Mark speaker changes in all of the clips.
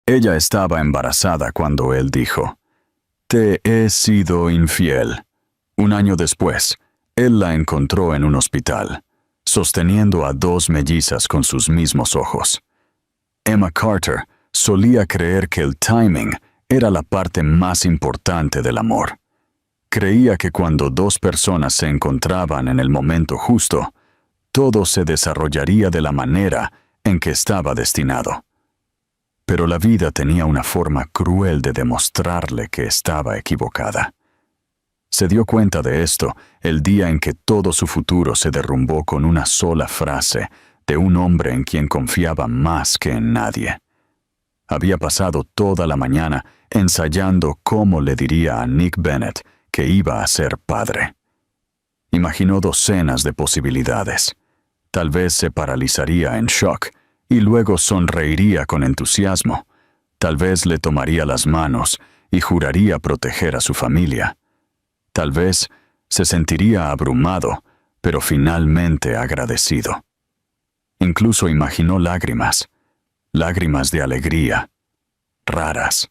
Speaker 1: Ella estaba embarazada cuando él dijo, «Te he sido infiel». Un año después, él la encontró en un hospital, sosteniendo a dos mellizas con sus mismos ojos. Emma Carter solía creer que el timing era la parte más importante del amor. Creía que cuando dos personas se encontraban en el momento justo, todo se desarrollaría de la manera en que estaba destinado. Pero la vida tenía una forma cruel de demostrarle que estaba equivocada. Se dio cuenta de esto el día en que todo su futuro se derrumbó con una sola frase de un hombre en quien confiaba más que en nadie. Había pasado toda la mañana ensayando cómo le diría a Nick Bennett que iba a ser padre. Imaginó docenas de posibilidades. Tal vez se paralizaría en shock y luego sonreiría con entusiasmo. Tal vez le tomaría las manos y juraría proteger a su familia. Tal vez se sentiría abrumado, pero finalmente agradecido. Incluso imaginó lágrimas de alegría, raras,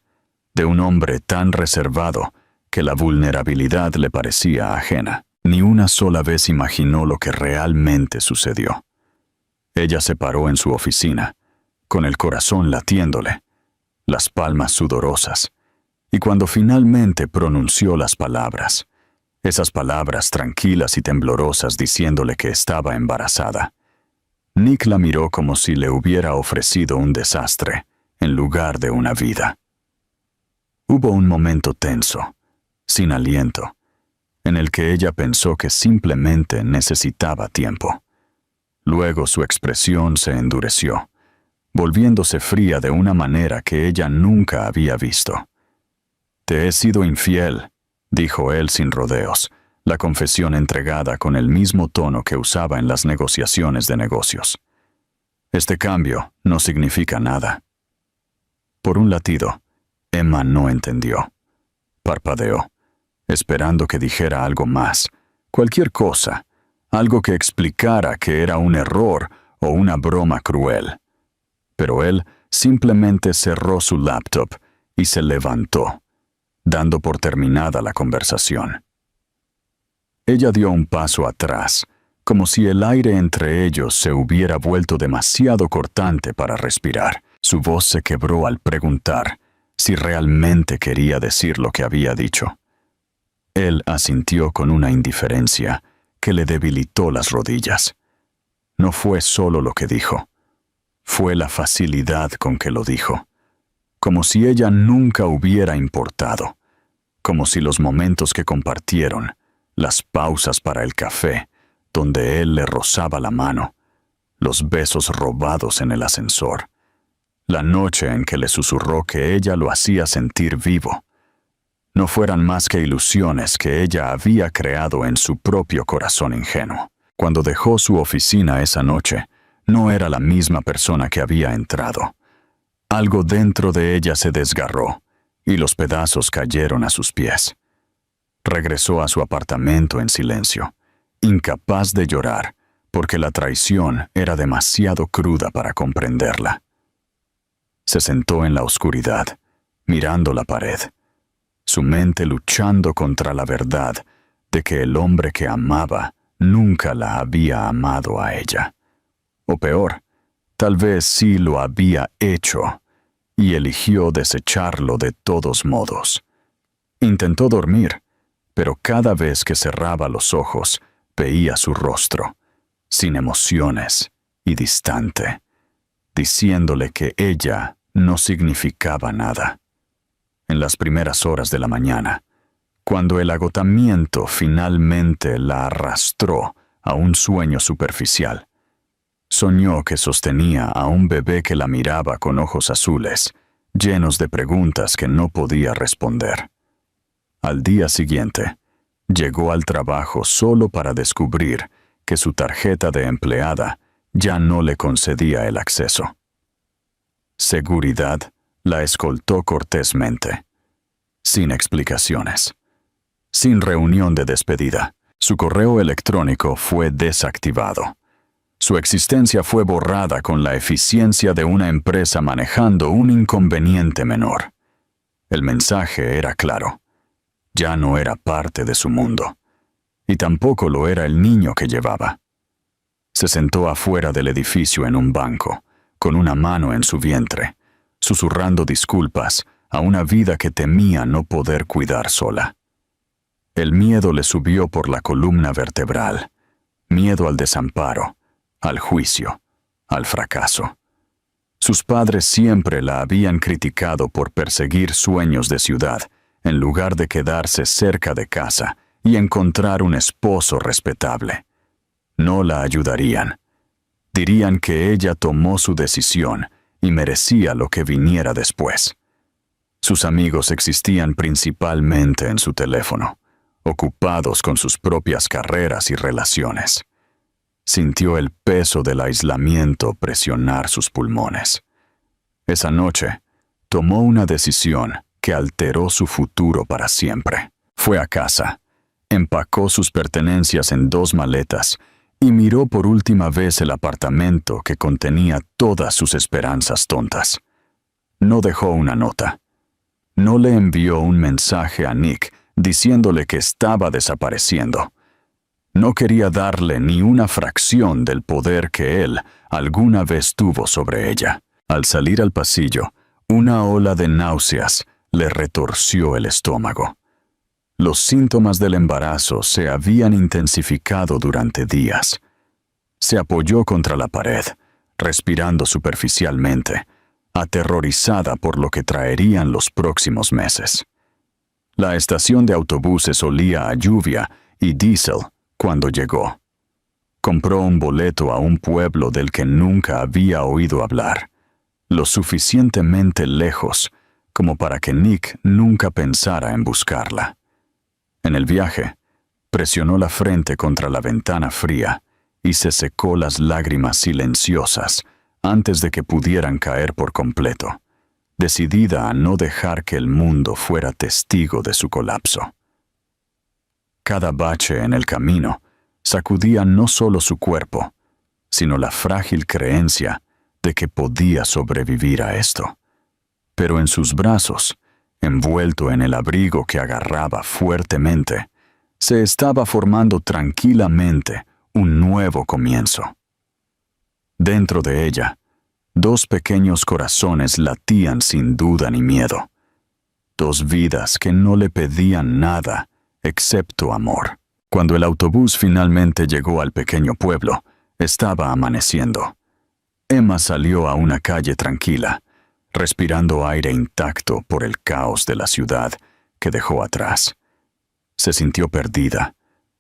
Speaker 1: de un hombre tan reservado que la vulnerabilidad le parecía ajena. Ni una sola vez imaginó lo que realmente sucedió. Ella se paró en su oficina, con el corazón latiéndole, las palmas sudorosas, y cuando finalmente pronunció las palabras, esas palabras tranquilas y temblorosas diciéndole que estaba embarazada, Nick la miró como si le hubiera ofrecido un desastre en lugar de una vida. Hubo un momento tenso, sin aliento, en el que ella pensó que simplemente necesitaba tiempo. Luego su expresión se endureció, volviéndose fría de una manera que ella nunca había visto. «Te he sido infiel», dijo él sin rodeos, la confesión entregada con el mismo tono que usaba en las negociaciones de negocios. «Este cambio no significa nada». Por un latido, Emma no entendió. Parpadeó, esperando que dijera algo más, cualquier cosa, algo que explicara que era un error o una broma cruel. Pero él simplemente cerró su laptop y se levantó, dando por terminada la conversación. Ella dio un paso atrás, como si el aire entre ellos se hubiera vuelto demasiado cortante para respirar. Su voz se quebró al preguntar si realmente quería decir lo que había dicho. Él asintió con una indiferencia que le debilitó las rodillas. No fue solo lo que dijo, fue la facilidad con que lo dijo, como si ella nunca hubiera importado, como si los momentos que compartieron, las pausas para el café, donde él le rozaba la mano, los besos robados en el ascensor, la noche en que le susurró que ella lo hacía sentir vivo, no fueran más que ilusiones que ella había creado en su propio corazón ingenuo. Cuando dejó su oficina esa noche, no era la misma persona que había entrado. Algo dentro de ella se desgarró y los pedazos cayeron a sus pies. Regresó a su apartamento en silencio, incapaz de llorar, porque la traición era demasiado cruda para comprenderla. Se sentó en la oscuridad, mirando la pared, su mente luchando contra la verdad de que el hombre que amaba nunca la había amado a ella. O peor, tal vez sí lo había hecho, y eligió desecharlo de todos modos. Intentó dormir, pero cada vez que cerraba los ojos, veía su rostro, sin emociones y distante, diciéndole que ella no significaba nada. En las primeras horas de la mañana, cuando el agotamiento finalmente la arrastró a un sueño superficial, soñó que sostenía a un bebé que la miraba con ojos azules, llenos de preguntas que no podía responder. Al día siguiente, llegó al trabajo solo para descubrir que su tarjeta de empleada ya no le concedía el acceso. Seguridad la escoltó cortésmente, sin explicaciones, sin reunión de despedida. Su correo electrónico fue desactivado. Su existencia fue borrada con la eficiencia de una empresa manejando un inconveniente menor. El mensaje era claro. Ya no era parte de su mundo. Y tampoco lo era el niño que llevaba. Se sentó afuera del edificio en un banco, con una mano en su vientre, susurrando disculpas a una vida que temía no poder cuidar sola. El miedo le subió por la columna vertebral, miedo al desamparo, al juicio, al fracaso. Sus padres siempre la habían criticado por perseguir sueños de ciudad, en lugar de quedarse cerca de casa y encontrar un esposo respetable. No la ayudarían. Dirían que ella tomó su decisión y merecía lo que viniera después. Sus amigos existían principalmente en su teléfono, ocupados con sus propias carreras y relaciones. Sintió el peso del aislamiento presionar sus pulmones. Esa noche, tomó una decisión que alteró su futuro para siempre. Fue a casa, empacó sus pertenencias en 2 maletas y miró por última vez el apartamento que contenía todas sus esperanzas tontas. No dejó una nota. No le envió un mensaje a Nick diciéndole que estaba desapareciendo. No quería darle ni una fracción del poder que él alguna vez tuvo sobre ella. Al salir al pasillo, una ola de náuseas le retorció el estómago. Los síntomas del embarazo se habían intensificado durante días. Se apoyó contra la pared, respirando superficialmente, aterrorizada por lo que traerían los próximos meses. La estación de autobuses olía a lluvia y diésel cuando llegó. Compró un boleto a un pueblo del que nunca había oído hablar, lo suficientemente lejos como para que Nick nunca pensara en buscarla. En el viaje, presionó la frente contra la ventana fría y se secó las lágrimas silenciosas antes de que pudieran caer por completo, decidida a no dejar que el mundo fuera testigo de su colapso. Cada bache en el camino sacudía no solo su cuerpo, sino la frágil creencia de que podía sobrevivir a esto. Pero en sus brazos, envuelto en el abrigo que agarraba fuertemente, se estaba formando tranquilamente un nuevo comienzo. Dentro de ella, 2 pequeños corazones latían sin duda ni miedo. 2 vidas que no le pedían nada excepto amor. Cuando el autobús finalmente llegó al pequeño pueblo, estaba amaneciendo. Emma salió a una calle tranquila, respirando aire intacto por el caos de la ciudad que dejó atrás. Se sintió perdida,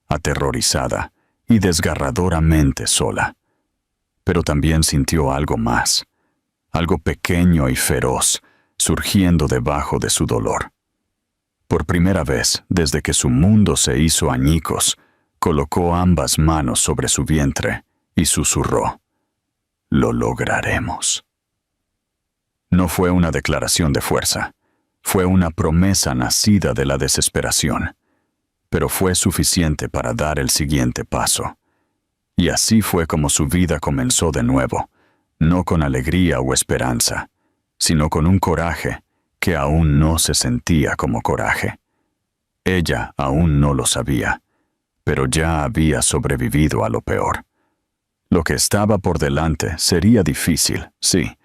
Speaker 1: aterrorizada y desgarradoramente sola. Pero también sintió algo más, algo pequeño y feroz, surgiendo debajo de su dolor. Por primera vez desde que su mundo se hizo añicos, colocó ambas manos sobre su vientre y susurró: «Lo lograremos». No fue una declaración de fuerza, fue una promesa nacida de la desesperación, pero fue suficiente para dar el siguiente paso. Y así fue como su vida comenzó de nuevo, no con alegría o esperanza, sino con un coraje que aún no se sentía como coraje. Ella aún no lo sabía, pero ya había sobrevivido a lo peor. Lo que estaba por delante sería difícil, sí,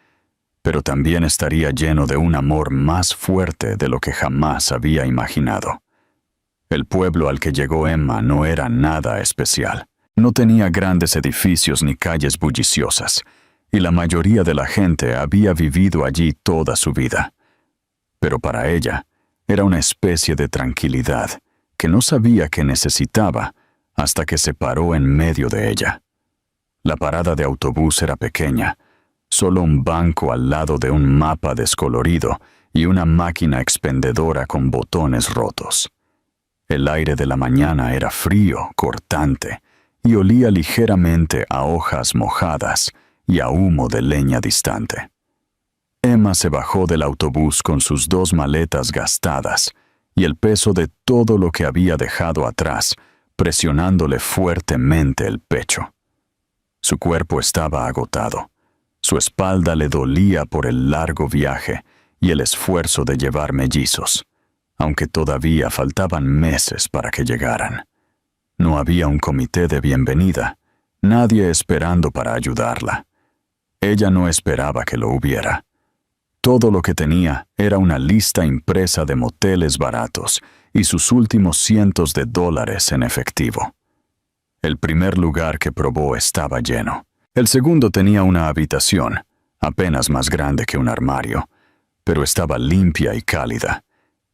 Speaker 1: pero también estaría lleno de un amor más fuerte de lo que jamás había imaginado. El pueblo al que llegó Emma no era nada especial. No tenía grandes edificios ni calles bulliciosas, y la mayoría de la gente había vivido allí toda su vida. Pero para ella, era una especie de tranquilidad que no sabía que necesitaba hasta que se paró en medio de ella. La parada de autobús era pequeña, solo un banco al lado de un mapa descolorido y una máquina expendedora con botones rotos. El aire de la mañana era frío, cortante, y olía ligeramente a hojas mojadas y a humo de leña distante. Emma se bajó del autobús con sus 2 maletas gastadas y el peso de todo lo que había dejado atrás, presionándole fuertemente el pecho. Su cuerpo estaba agotado. Su espalda le dolía por el largo viaje y el esfuerzo de llevar mellizos, aunque todavía faltaban meses para que llegaran. No había un comité de bienvenida, nadie esperando para ayudarla. Ella no esperaba que lo hubiera. Todo lo que tenía era una lista impresa de moteles baratos y sus últimos cientos de dólares en efectivo. El primer lugar que probó estaba lleno. El segundo tenía una habitación, apenas más grande que un armario, pero estaba limpia y cálida,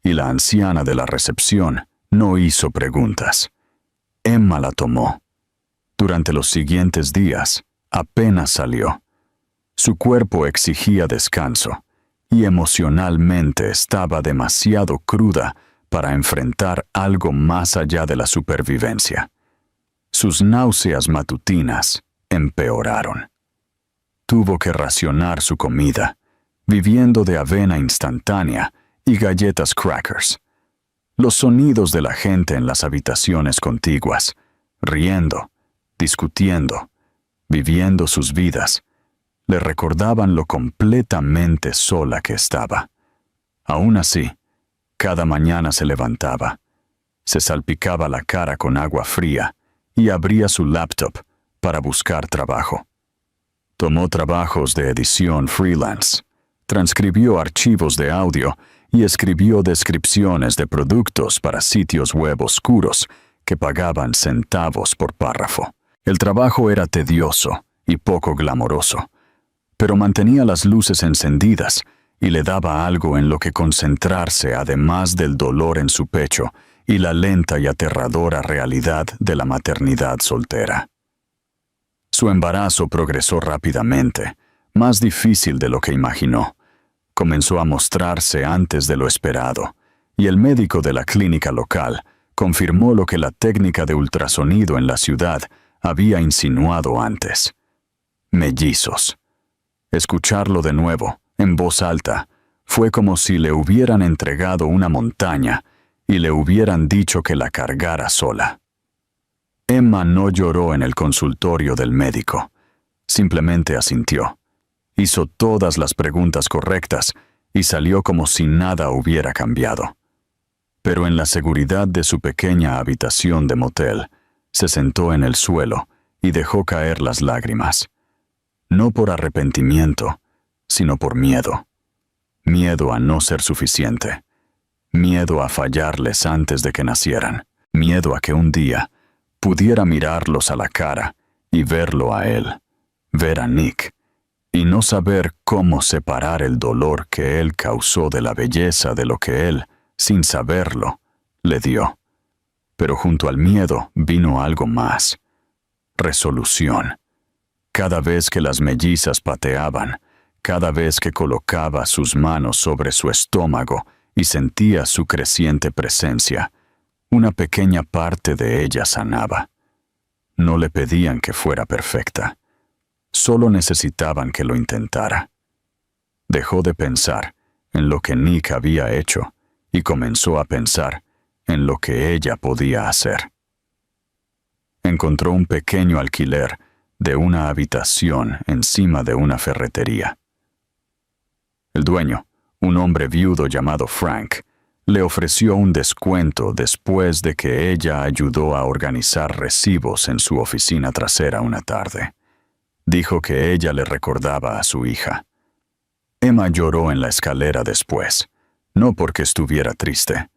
Speaker 1: y la anciana de la recepción no hizo preguntas. Emma la tomó. Durante los siguientes días, apenas salió. Su cuerpo exigía descanso, y emocionalmente estaba demasiado cruda para enfrentar algo más allá de la supervivencia. Sus náuseas matutinas empeoraron. Tuvo que racionar su comida, viviendo de avena instantánea y galletas crackers. Los sonidos de la gente en las habitaciones contiguas, riendo, discutiendo, viviendo sus vidas, le recordaban lo completamente sola que estaba. Aún así, cada mañana se levantaba, se salpicaba la cara con agua fría y abría su laptop para buscar trabajo. Tomó trabajos de edición freelance, transcribió archivos de audio y escribió descripciones de productos para sitios web oscuros que pagaban centavos por párrafo. El trabajo era tedioso y poco glamoroso, pero mantenía las luces encendidas y le daba algo en lo que concentrarse además del dolor en su pecho y la lenta y aterradora realidad de la maternidad soltera. Su embarazo progresó rápidamente, más difícil de lo que imaginó. Comenzó a mostrarse antes de lo esperado, y el médico de la clínica local confirmó lo que la técnica de ultrasonido en la ciudad había insinuado antes. Mellizos. Escucharlo de nuevo, en voz alta, fue como si le hubieran entregado una montaña y le hubieran dicho que la cargara sola. Emma no lloró en el consultorio del médico, simplemente asintió. Hizo todas las preguntas correctas y salió como si nada hubiera cambiado. Pero en la seguridad de su pequeña habitación de motel, se sentó en el suelo y dejó caer las lágrimas. No por arrepentimiento, sino por miedo. Miedo a no ser suficiente. Miedo a fallarles antes de que nacieran. Miedo a que un día pudiera mirarlos a la cara y verlo a él, ver a Nick, y no saber cómo separar el dolor que él causó de la belleza de lo que él, sin saberlo, le dio. Pero junto al miedo vino algo más. Resolución. Cada vez que las mellizas pateaban, cada vez que colocaba sus manos sobre su estómago y sentía su creciente presencia, una pequeña parte de ella sanaba. No le pedían que fuera perfecta. Solo necesitaban que lo intentara. Dejó de pensar en lo que Nick había hecho y comenzó a pensar en lo que ella podía hacer. Encontró un pequeño alquiler de una habitación encima de una ferretería. El dueño, un hombre viudo llamado Frank, le ofreció un descuento después de que ella ayudó a organizar recibos en su oficina trasera una tarde. Dijo que ella le recordaba a su hija. Emma lloró en la escalera después, no porque estuviera triste,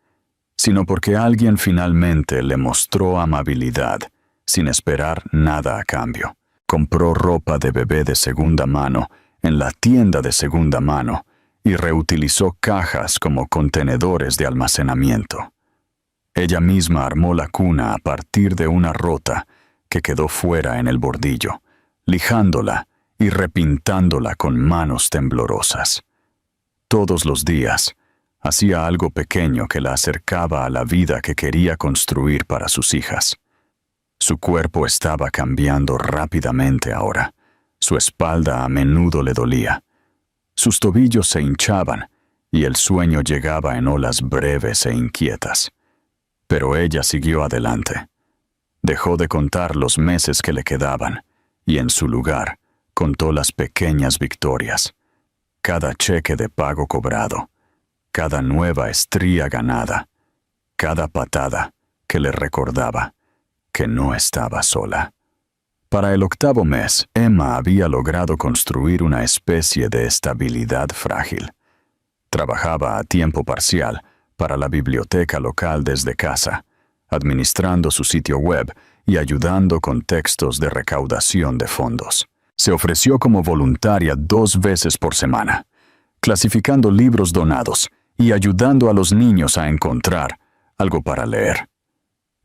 Speaker 1: sino porque alguien finalmente le mostró amabilidad, sin esperar nada a cambio. Compró ropa de bebé de segunda mano en la tienda de segunda mano y reutilizó cajas como contenedores de almacenamiento. Ella misma armó la cuna a partir de una rota que quedó fuera en el bordillo, lijándola y repintándola con manos temblorosas. Todos los días, hacía algo pequeño que la acercaba a la vida que quería construir para sus hijas. Su cuerpo estaba cambiando rápidamente ahora. Su espalda a menudo le dolía. Sus tobillos se hinchaban y el sueño llegaba en olas breves e inquietas. Pero ella siguió adelante. Dejó de contar los meses que le quedaban y en su lugar contó las pequeñas victorias, cada cheque de pago cobrado, cada nueva estría ganada, cada patada que le recordaba que no estaba sola. Para el 8º mes, Emma había logrado construir una especie de estabilidad frágil. Trabajaba a tiempo parcial para la biblioteca local desde casa, administrando su sitio web y ayudando con textos de recaudación de fondos. Se ofreció como voluntaria 2 veces por semana, clasificando libros donados y ayudando a los niños a encontrar algo para leer.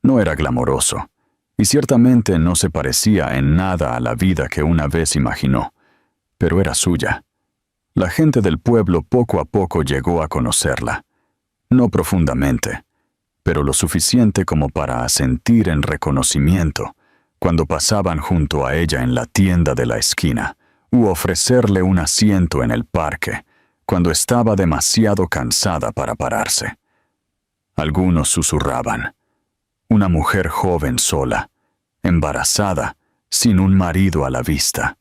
Speaker 1: No era glamoroso, y ciertamente no se parecía en nada a la vida que una vez imaginó, pero era suya. La gente del pueblo poco a poco llegó a conocerla, no profundamente, pero lo suficiente como para asentir en reconocimiento cuando pasaban junto a ella en la tienda de la esquina, u ofrecerle un asiento en el parque cuando estaba demasiado cansada para pararse. Algunos susurraban: una mujer joven sola, embarazada, sin un marido a la vista.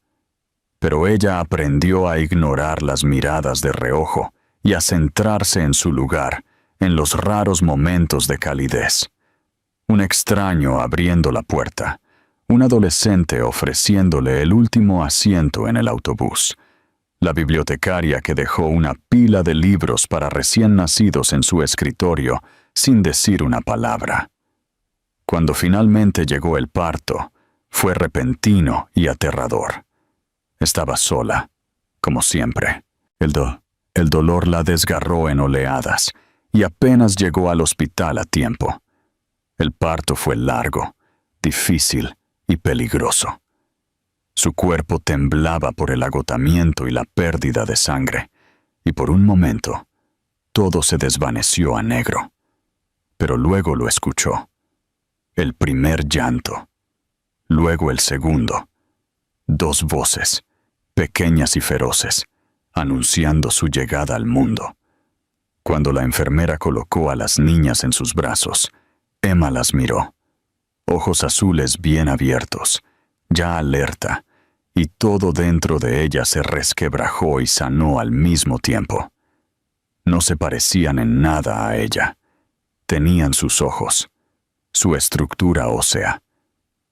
Speaker 1: Pero ella aprendió a ignorar las miradas de reojo y a centrarse en su lugar, en los raros momentos de calidez. Un extraño abriendo la puerta, un adolescente ofreciéndole el último asiento en el autobús, la bibliotecaria que dejó una pila de libros para recién nacidos en su escritorio sin decir una palabra. Cuando finalmente llegó el parto, fue repentino y aterrador. Estaba sola, como siempre. El dolor la desgarró en oleadas y apenas llegó al hospital a tiempo. El parto fue largo, difícil y peligroso. Su cuerpo temblaba por el agotamiento y la pérdida de sangre, y por un momento, todo se desvaneció a negro. Pero luego lo escuchó. El primer llanto, luego el segundo. 2 voces, pequeñas y feroces, anunciando su llegada al mundo. Cuando la enfermera colocó a las niñas en sus brazos, Emma las miró. Ojos azules bien abiertos, ya alerta, y todo dentro de ella se resquebrajó y sanó al mismo tiempo. No se parecían en nada a ella. Tenían sus ojos, su estructura ósea,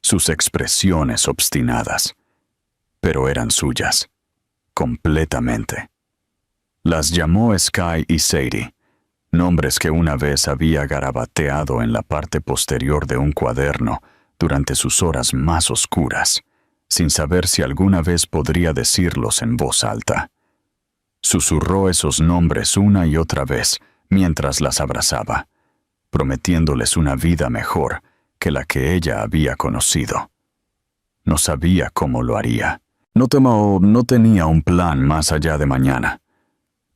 Speaker 1: sus expresiones obstinadas, pero eran suyas, completamente. Las llamó Sky y Sadie, nombres que una vez había garabateado en la parte posterior de un cuaderno durante sus horas más oscuras, sin saber si alguna vez podría decirlos en voz alta. Susurró esos nombres una y otra vez mientras las abrazaba, prometiéndoles una vida mejor que la que ella había conocido. No sabía cómo lo haría. No tenía un plan más allá de mañana,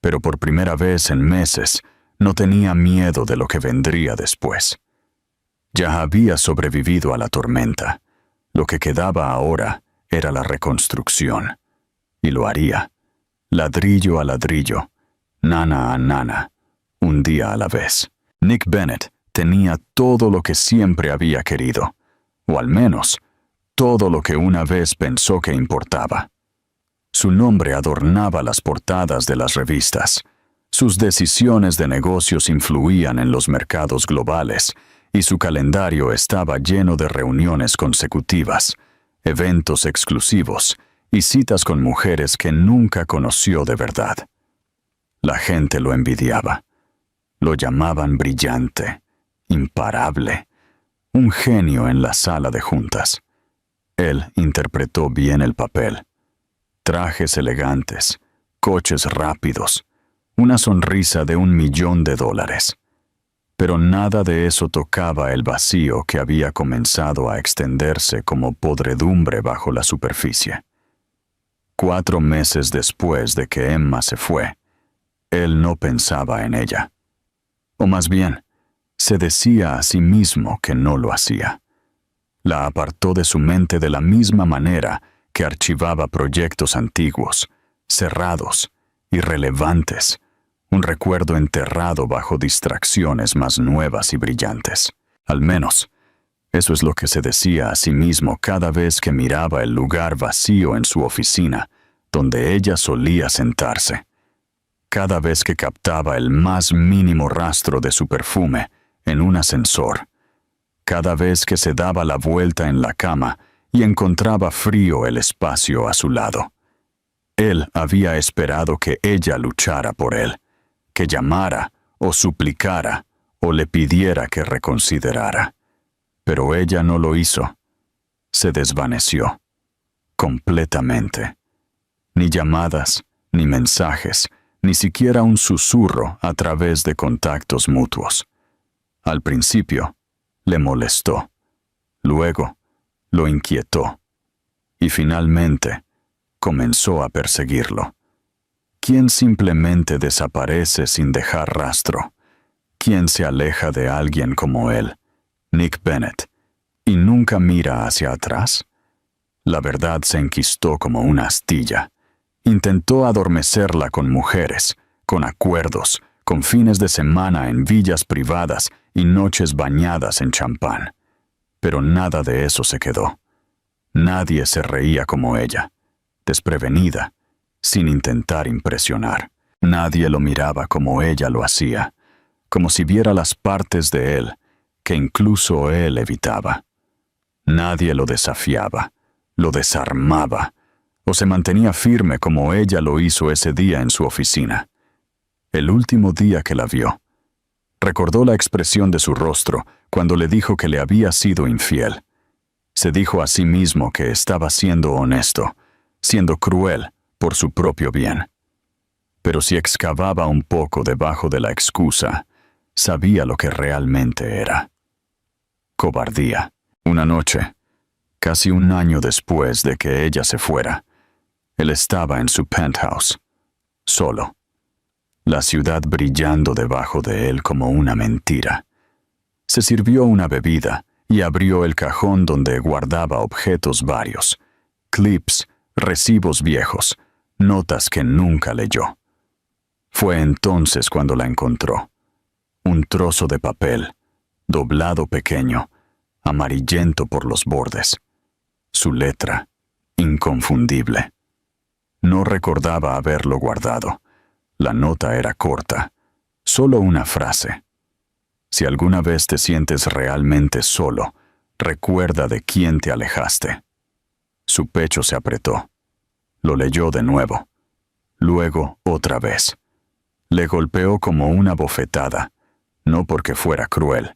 Speaker 1: pero por primera vez en meses no tenía miedo de lo que vendría después. Ya había sobrevivido a la tormenta. Lo que quedaba ahora era la reconstrucción, y lo haría, ladrillo a ladrillo, nana a nana, un día a la vez. Nick Bennett tenía todo lo que siempre había querido, o al menos todo lo que una vez pensó que importaba. Su nombre adornaba las portadas de las revistas. Sus decisiones de negocios influían en los mercados globales, y su calendario estaba lleno de reuniones consecutivas, eventos exclusivos y citas con mujeres que nunca conoció de verdad. La gente lo envidiaba. Lo llamaban brillante, imparable, un genio en la sala de juntas. Él interpretó bien el papel. Trajes elegantes, coches rápidos, una sonrisa de $1 millón. Pero nada de eso tocaba el vacío que había comenzado a extenderse como podredumbre bajo la superficie. 4 meses después de que Emma se fue, él no pensaba en ella. O más bien, se decía a sí mismo que no lo hacía. La apartó de su mente de la misma manera que archivaba proyectos antiguos, cerrados, irrelevantes, un recuerdo enterrado bajo distracciones más nuevas y brillantes. Al menos, Eso es lo que se decía a sí mismo cada vez que miraba el lugar vacío en su oficina, donde ella solía sentarse. Cada vez que captaba el más mínimo rastro de su perfume en un ascensor. Cada vez que se daba la vuelta en la cama y encontraba frío el espacio a su lado. Él había esperado que ella luchara por él, que llamara o suplicara o le pidiera que reconsiderara. Pero ella no lo hizo. Se desvaneció. Completamente. Ni llamadas, ni mensajes, ni siquiera un susurro a través de contactos mutuos. Al principio, le molestó. Luego, lo inquietó. Y finalmente, comenzó a perseguirlo. ¿Quién simplemente desaparece sin dejar rastro? ¿Quién se aleja de alguien como él, Nick Bennett, y nunca mira hacia atrás? La verdad se enquistó como una astilla. Intentó adormecerla con mujeres, con acuerdos, con fines de semana en villas privadas y noches bañadas en champán. Pero nada de eso se quedó. Nadie se reía como ella, desprevenida, sin intentar impresionar. Nadie lo miraba como ella lo hacía, como si viera las partes de él que incluso él evitaba. Nadie lo desafiaba, lo desarmaba, o se mantenía firme como ella lo hizo ese día en su oficina. El último día que la vio. Recordó la expresión de su rostro cuando le dijo que le había sido infiel. Se dijo a sí mismo que estaba siendo honesto, siendo cruel por su propio bien. Pero si excavaba un poco debajo de la excusa, sabía lo que realmente era. Cobardía. Una noche, casi un año después de que ella se fuera, él estaba en su penthouse, solo. La ciudad brillando debajo de él como una mentira. Se sirvió una bebida y abrió el cajón donde guardaba objetos varios, clips, recibos viejos, notas que nunca leyó. Fue entonces cuando la encontró. Un trozo de papel, doblado pequeño, amarillento por los bordes. Su letra, inconfundible. No recordaba haberlo guardado. La nota era corta, solo una frase. Si alguna vez te sientes realmente solo, recuerda de quién te alejaste. Su pecho se apretó. Lo leyó de nuevo. Luego otra vez. Le golpeó como una bofetada, no porque fuera cruel,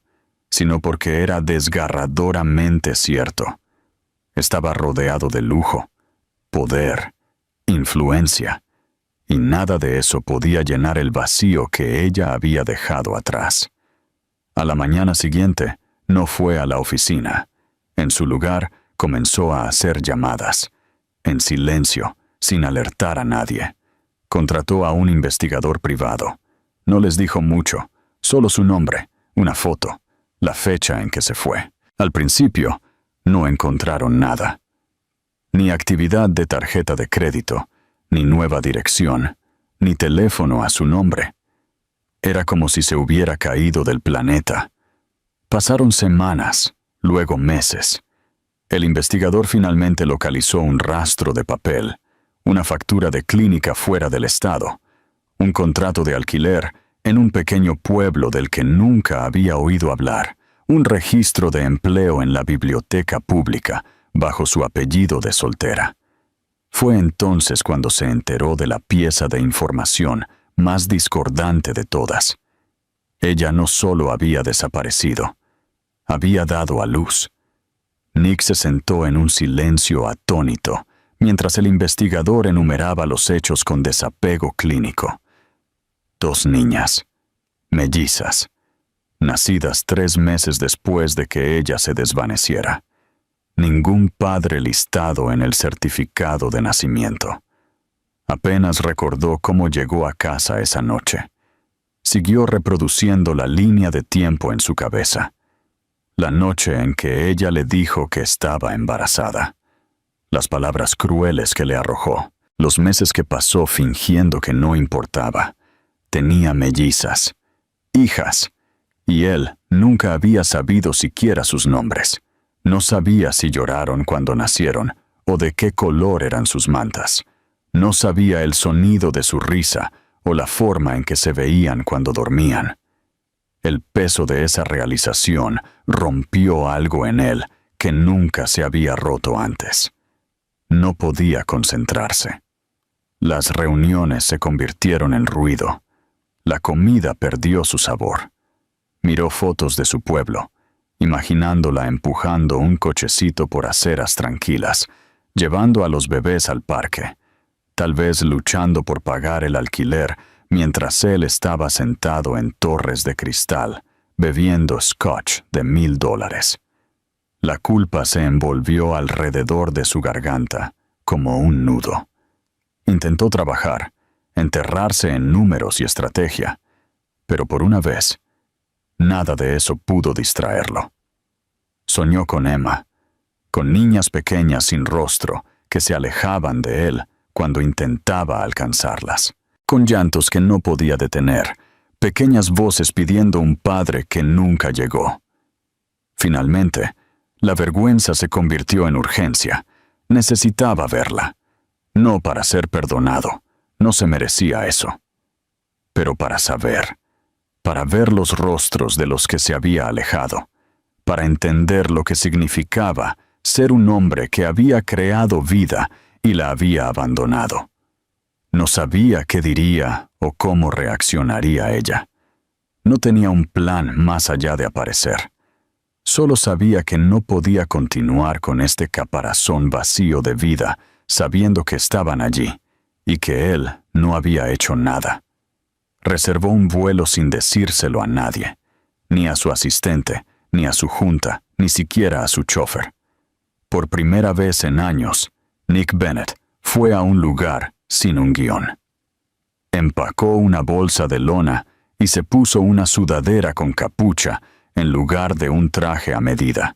Speaker 1: sino porque era desgarradoramente cierto. Estaba rodeado de lujo, poder, influencia, y nada de eso podía llenar el vacío que ella había dejado atrás. A la mañana siguiente, no fue a la oficina. En su lugar, comenzó a hacer llamadas, en silencio, sin alertar a nadie. Contrató a un investigador privado. No les dijo mucho, solo su nombre, una foto, la fecha en que se fue. Al principio, no encontraron nada. Ni actividad de tarjeta de crédito, ni nueva dirección, ni teléfono a su nombre. Era como si se hubiera caído del planeta. Pasaron semanas, luego meses. El investigador finalmente localizó un rastro de papel, una factura de clínica fuera del estado, un contrato de alquiler en un pequeño pueblo del que nunca había oído hablar, un registro de empleo en la biblioteca pública bajo su apellido de soltera. Fue entonces cuando se enteró de la pieza de información más discordante de todas. Ella no solo había desaparecido, había dado a luz. Nick se sentó en un silencio atónito mientras el investigador enumeraba los hechos con desapego clínico. 2 niñas, mellizas, nacidas 3 meses después de que ella se desvaneciera. Ningún padre listado en el certificado de nacimiento. Apenas recordó cómo llegó a casa esa noche. Siguió reproduciendo la línea de tiempo en su cabeza. La noche en que ella le dijo que estaba embarazada. Las palabras crueles que le arrojó. Los meses que pasó fingiendo que no importaba. Tenía mellizas, hijas, y él Nunca había sabido siquiera sus nombres. No sabía si lloraron cuando nacieron o de qué color eran sus mantas. No sabía el sonido de su risa o la forma en que se veían cuando dormían. El peso de esa realización rompió algo en él que nunca se había roto antes. No podía concentrarse. Las reuniones se convirtieron en ruido. La comida perdió su sabor. Miró fotos de su pueblo, imaginándola empujando un cochecito por aceras tranquilas, llevando a los bebés al parque, tal vez luchando por pagar el alquiler mientras él estaba sentado en torres de cristal, bebiendo scotch de $1000. La culpa se envolvió alrededor de su garganta como un nudo. Intentó trabajar, enterrarse en números y estrategia, pero por una vez, nada de eso pudo distraerlo. Soñó con Emma, con niñas pequeñas sin rostro que se alejaban de él cuando intentaba alcanzarlas, con llantos que no podía detener, pequeñas voces pidiendo un padre que nunca llegó. Finalmente, la vergüenza se convirtió en urgencia. Necesitaba verla. No para ser perdonado, no se merecía eso. Pero para saber, para ver los rostros de los que se había alejado, para entender lo que significaba ser un hombre que había creado vida y la había abandonado. No sabía qué diría o cómo reaccionaría ella. No tenía un plan más allá de aparecer. Solo sabía que no podía continuar con este caparazón vacío de vida, sabiendo que estaban allí y que él no había hecho nada. Reservó un vuelo sin decírselo a nadie, ni a su asistente, ni a su junta, ni siquiera a su chofer. Por primera vez en años, Nick Bennett fue a un lugar sin un guión. Empacó una bolsa de lona y se puso una sudadera con capucha en lugar de un traje a medida.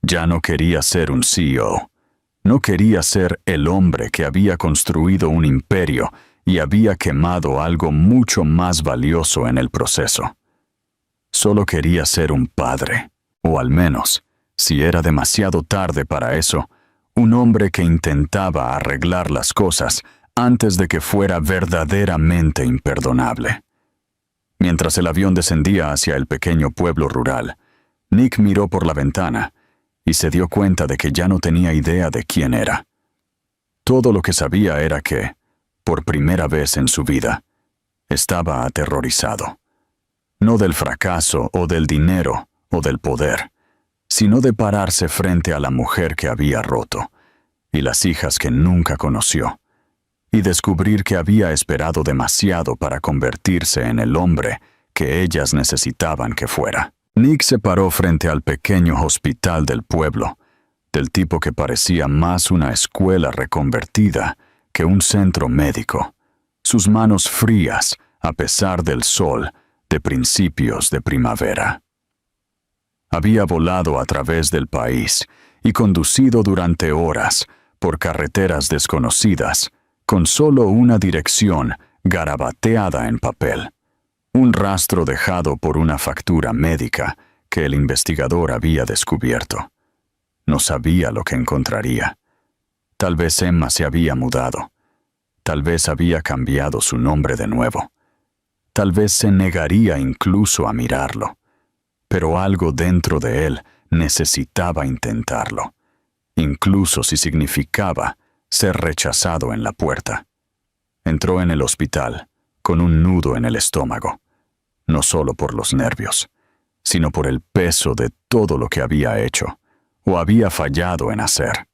Speaker 1: Ya no quería ser un CEO. No quería ser el hombre que había construido un imperio y había quemado algo mucho más valioso en el proceso. Solo quería ser un padre, o al menos, si era demasiado tarde para eso, un hombre que intentaba arreglar las cosas antes de que fuera verdaderamente imperdonable. Mientras el avión descendía hacia el pequeño pueblo rural, Nick miró por la ventana y se dio cuenta de que ya no tenía idea de quién era. Todo lo que sabía era que, por primera vez en su vida, estaba aterrorizado. No del fracaso o del dinero o del poder, sino de pararse frente a la mujer que había roto y las hijas que nunca conoció, y descubrir que había esperado demasiado para convertirse en el hombre que ellas necesitaban que fuera. Nick se paró frente al pequeño hospital del pueblo, del tipo que parecía más una escuela reconvertida que un centro médico, sus manos frías a pesar del sol de principios de primavera. Había volado a través del país y conducido durante horas por carreteras desconocidas, con solo una dirección garabateada en papel, un rastro dejado por una factura médica que el investigador había descubierto. No sabía lo que encontraría. Tal vez Emma se había mudado. Tal vez había cambiado su nombre de nuevo. Tal vez se negaría incluso a mirarlo. Pero algo dentro de él necesitaba intentarlo, incluso si significaba ser rechazado en la puerta. Entró en el hospital con un nudo en el estómago, no solo por los nervios, sino por el peso de todo lo que había hecho o había fallado en hacer.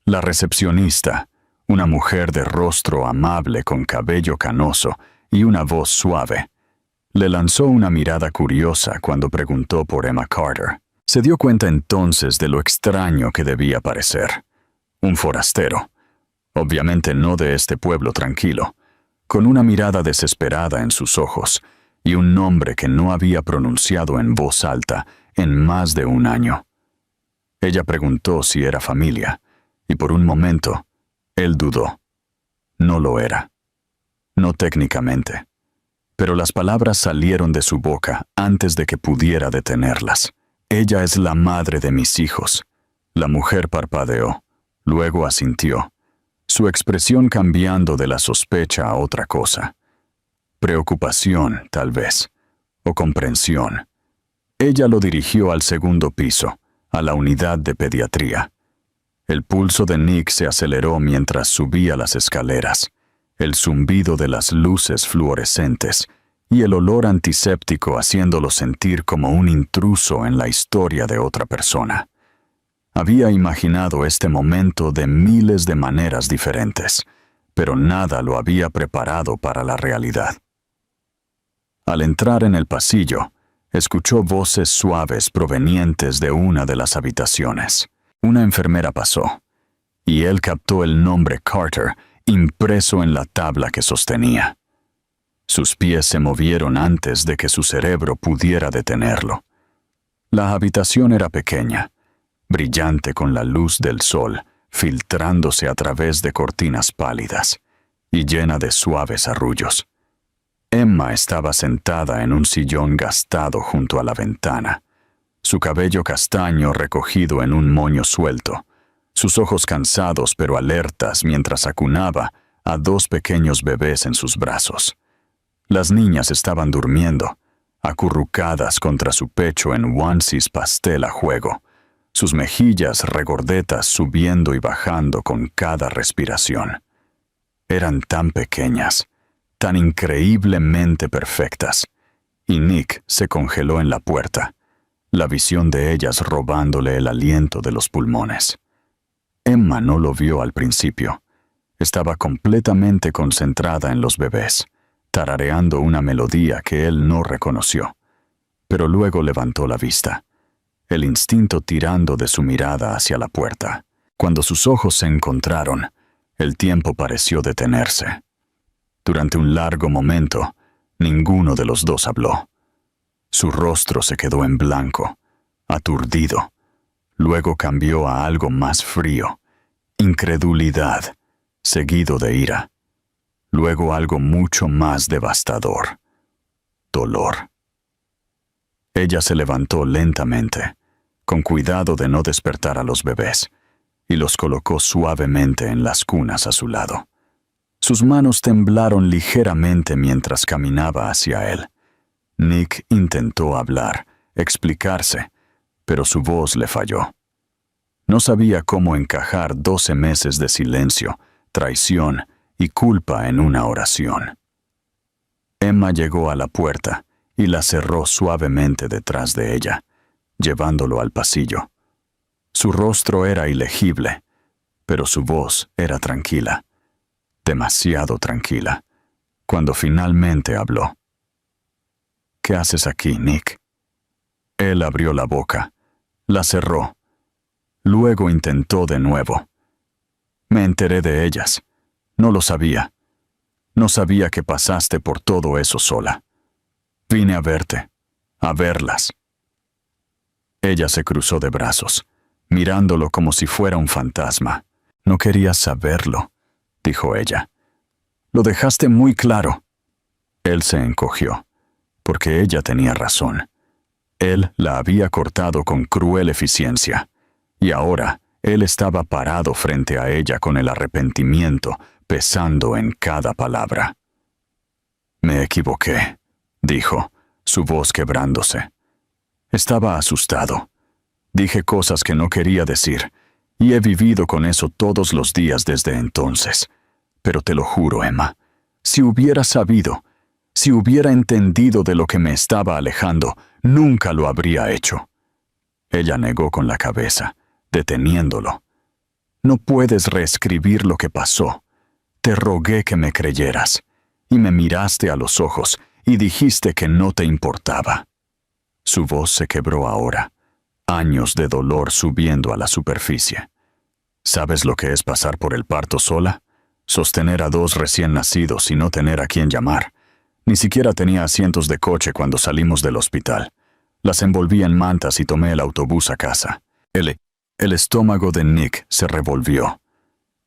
Speaker 1: La recepcionista, una mujer de rostro amable con cabello canoso y una voz suave, le lanzó una mirada curiosa cuando preguntó por Emma Carter. Se dio cuenta entonces de lo extraño que debía parecer. Un forastero, obviamente no de este pueblo tranquilo, con una mirada desesperada en sus ojos y un nombre que no había pronunciado en voz alta en más de un año. Ella preguntó si era familia, y por un momento, él dudó. No lo era. No técnicamente. pero las palabras salieron de su boca antes de que pudiera detenerlas. «Ella es la madre de mis hijos». La mujer parpadeó, luego asintió, su expresión cambiando de la sospecha a otra cosa. Preocupación, tal vez, o comprensión. Ella lo dirigió al segundo piso, a la unidad de pediatría. El pulso de Nick se aceleró mientras subía las escaleras, el zumbido de las luces fluorescentes y el olor antiséptico haciéndolo sentir como un intruso en la historia de otra persona. Había imaginado este momento de miles de maneras diferentes, pero nada lo había preparado para la realidad. Al entrar en el pasillo, escuchó voces suaves provenientes de una de las habitaciones. Una enfermera pasó, y él captó el nombre Carter impreso en la tabla que sostenía. Sus pies se movieron antes de que su cerebro pudiera detenerlo. La habitación era pequeña, brillante con la luz del sol filtrándose a través de cortinas pálidas y llena de suaves arrullos. Emma estaba sentada en un sillón gastado junto a la ventana, su cabello castaño recogido en un moño suelto, sus ojos cansados pero alertas mientras acunaba a dos pequeños bebés en sus brazos. Las niñas estaban durmiendo, acurrucadas contra su pecho en onesies pastel a juego, sus mejillas regordetas subiendo y bajando con cada respiración. Eran tan pequeñas, tan increíblemente perfectas, y Nick se congeló en la puerta, la visión de ellas robándole el aliento de los pulmones. Emma no lo vio al principio. Estaba completamente concentrada en los bebés, tarareando una melodía que él no reconoció, pero luego levantó la vista, el instinto tirando de su mirada hacia la puerta. Cuando sus ojos se encontraron, el tiempo pareció detenerse. Durante un largo momento, ninguno de los dos habló. Su rostro se quedó en blanco, aturdido. Luego cambió a algo más frío, incredulidad, seguido de ira. Luego algo mucho más devastador, dolor. Ella se levantó lentamente, con cuidado de no despertar a los bebés, y los colocó suavemente en las cunas a su lado. Sus manos temblaron ligeramente mientras caminaba hacia él. Nick intentó hablar, explicarse, pero su voz le falló. No sabía cómo encajar 12 meses de silencio, traición y culpa en una oración. Emma llegó a la puerta y la cerró suavemente detrás de ella, llevándolo al pasillo. Su rostro era ilegible, pero su voz era tranquila, demasiado tranquila, cuando finalmente habló. «¿Qué haces aquí, Nick?» Él abrió la boca, la cerró. Luego intentó de nuevo. «Me enteré de ellas. No lo sabía. No sabía que pasaste por todo eso sola. Vine a verte, a verlas». Ella se cruzó de brazos, mirándolo como si fuera un fantasma. «No querías saberlo», dijo ella. «Lo dejaste muy claro». Él se encogió, porque ella tenía razón. Él la había cortado con cruel eficiencia, y ahora él estaba parado frente a ella con el arrepentimiento pesando en cada palabra. «Me equivoqué», dijo, su voz quebrándose. Estaba asustado. Dije cosas que no quería decir, y he vivido con eso todos los días desde entonces. Pero te lo juro, Emma, si hubiera sabido, si hubiera entendido de lo que me estaba alejando, nunca lo habría hecho». Ella negó con la cabeza, deteniéndolo. «No puedes reescribir lo que pasó. Te rogué que me creyeras, y me miraste a los ojos y dijiste que no te importaba». Su voz se quebró ahora, años de dolor subiendo a la superficie. «¿Sabes lo que es pasar por el parto sola? Sostener a 2 recién nacidos y no tener a quién llamar. Ni siquiera tenía asientos de coche cuando salimos del hospital. Las envolví en mantas y tomé el autobús a casa». El estómago de Nick se revolvió.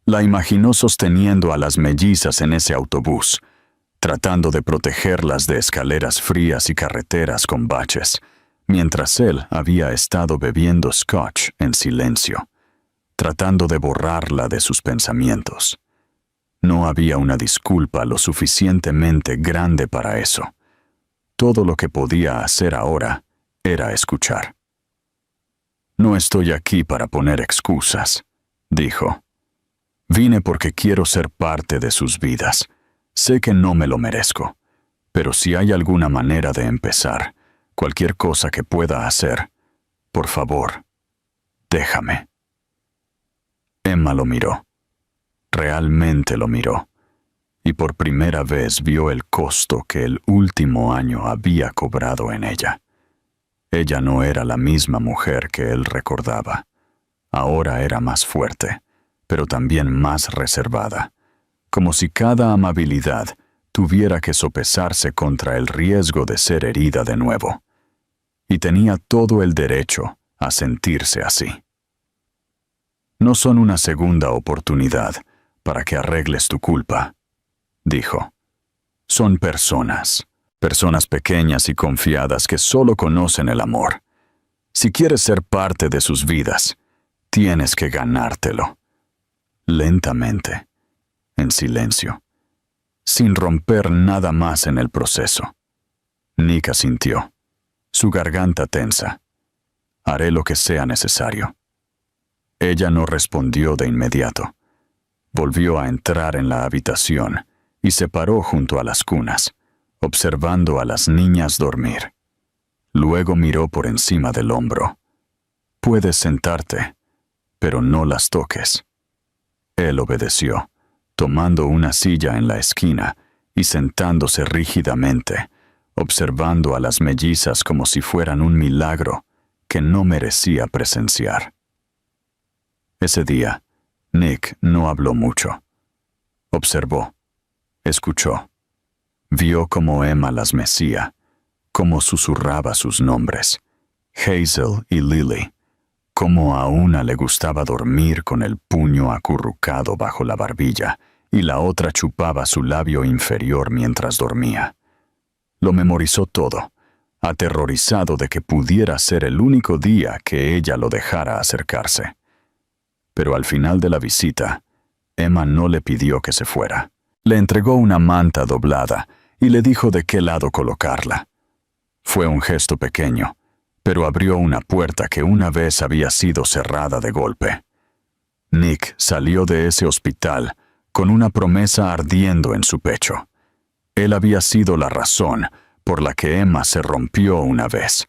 Speaker 1: La imaginó sosteniendo a las mellizas en ese autobús, tratando de protegerlas de escaleras frías y carreteras con baches, mientras él había estado bebiendo scotch en silencio, tratando de borrarla de sus pensamientos. No había una disculpa lo suficientemente grande para eso. Todo lo que podía hacer ahora era escuchar. «No estoy aquí para poner excusas», dijo. «Vine porque quiero ser parte de sus vidas. Sé que no me lo merezco, pero si hay alguna manera de empezar, cualquier cosa que pueda hacer, por favor, déjame». Emma lo miró. Realmente lo miró. Y por primera vez vio el costo que el último año había cobrado en ella. Ella no era la misma mujer que él recordaba. Ahora era más fuerte, pero también más reservada, como si cada amabilidad tuviera que sopesarse contra el riesgo de ser herida de nuevo. Y tenía todo el derecho a sentirse así. «No son una segunda oportunidad para que arregles tu culpa», dijo. «Son personas pequeñas y confiadas que solo conocen el amor. Si quieres ser parte de sus vidas, tienes que ganártelo». Lentamente, en silencio, sin romper nada más en el proceso. Nick asintió, su garganta tensa. «Haré lo que sea necesario». Ella no respondió de inmediato. Volvió a entrar en la habitación y se paró junto a las cunas, observando a las niñas dormir. Luego miró por encima del hombro. «Puedes sentarte, pero no las toques». Él obedeció, tomando una silla en la esquina y sentándose rígidamente, observando a las mellizas como si fueran un milagro que no merecía presenciar. Ese día, Nick no habló mucho. Observó, escuchó, vio cómo Emma las mecía, cómo susurraba sus nombres, Hazel y Lily, cómo a una le gustaba dormir con el puño acurrucado bajo la barbilla y la otra chupaba su labio inferior mientras dormía. Lo memorizó todo, aterrorizado de que pudiera ser el único día que ella lo dejara acercarse. Pero al final de la visita, Emma no le pidió que se fuera. Le entregó una manta doblada y le dijo de qué lado colocarla. Fue un gesto pequeño, pero abrió una puerta que una vez había sido cerrada de golpe. Nick salió de ese hospital con una promesa ardiendo en su pecho. Él había sido la razón por la que Emma se rompió una vez.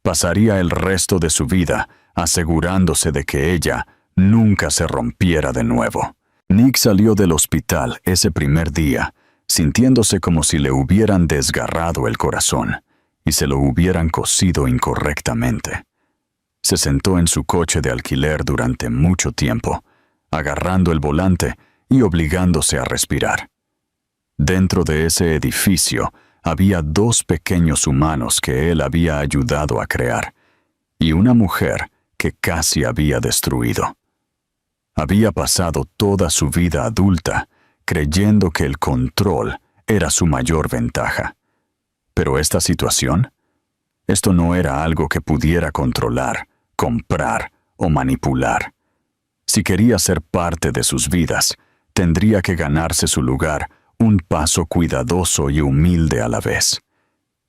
Speaker 1: Pasaría el resto de su vida asegurándose de que ella nunca se rompiera de nuevo. Nick salió del hospital ese primer día, sintiéndose como si le hubieran desgarrado el corazón y se lo hubieran cosido incorrectamente. Se sentó en su coche de alquiler durante mucho tiempo, agarrando el volante y obligándose a respirar. Dentro de ese edificio había 2 pequeños humanos que él había ayudado a crear, y una mujer que casi había destruido. Había pasado toda su vida adulta creyendo que el control era su mayor ventaja. Pero esta situación, esto no era algo que pudiera controlar, comprar o manipular. Si quería ser parte de sus vidas, tendría que ganarse su lugar un paso cuidadoso y humilde a la vez.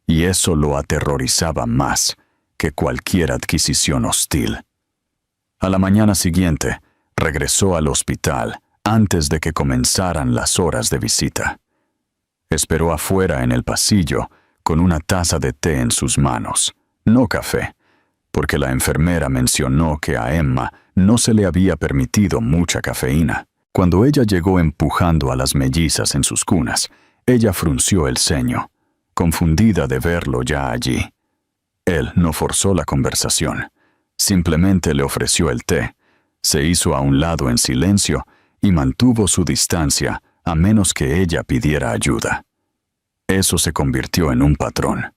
Speaker 1: Y eso lo aterrorizaba más que cualquier adquisición hostil. A la mañana siguiente, regresó al hospital antes de que comenzaran las horas de visita. Esperó afuera en el pasillo con una taza de té en sus manos, no café, porque la enfermera mencionó que a Emma no se le había permitido mucha cafeína. Cuando ella llegó empujando a las mellizas en sus cunas, ella frunció el ceño, confundida de verlo ya allí. Él no forzó la conversación, simplemente le ofreció el té, se hizo a un lado en silencio y mantuvo su distancia a menos que ella pidiera ayuda. Eso se convirtió en un patrón.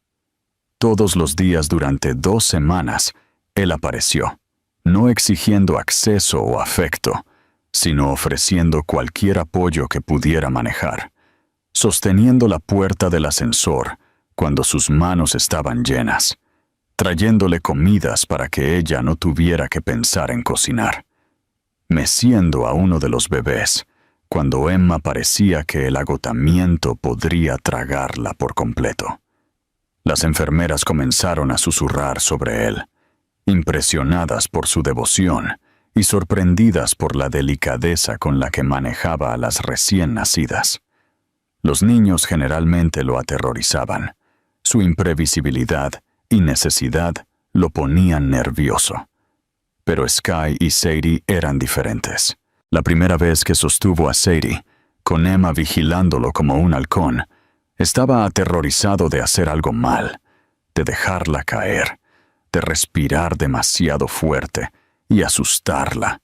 Speaker 1: Todos los días durante 2 semanas, él apareció, no exigiendo acceso o afecto, sino ofreciendo cualquier apoyo que pudiera manejar. sosteniendo la puerta del ascensor cuando sus manos estaban llenas, trayéndole comidas para que ella no tuviera que pensar en cocinar, meciendo a uno de los bebés cuando Emma parecía que el agotamiento podría tragarla por completo. Las enfermeras comenzaron a susurrar sobre él, impresionadas por su devoción y sorprendidas por la delicadeza con la que manejaba a las recién nacidas. Los niños generalmente lo aterrorizaban. Su imprevisibilidad y necesidad lo ponían nervioso. Pero Sky y Sadie eran diferentes. La primera vez que sostuvo a Sadie, con Emma vigilándolo como un halcón, estaba aterrorizado de hacer algo mal, de dejarla caer, de respirar demasiado fuerte y asustarla.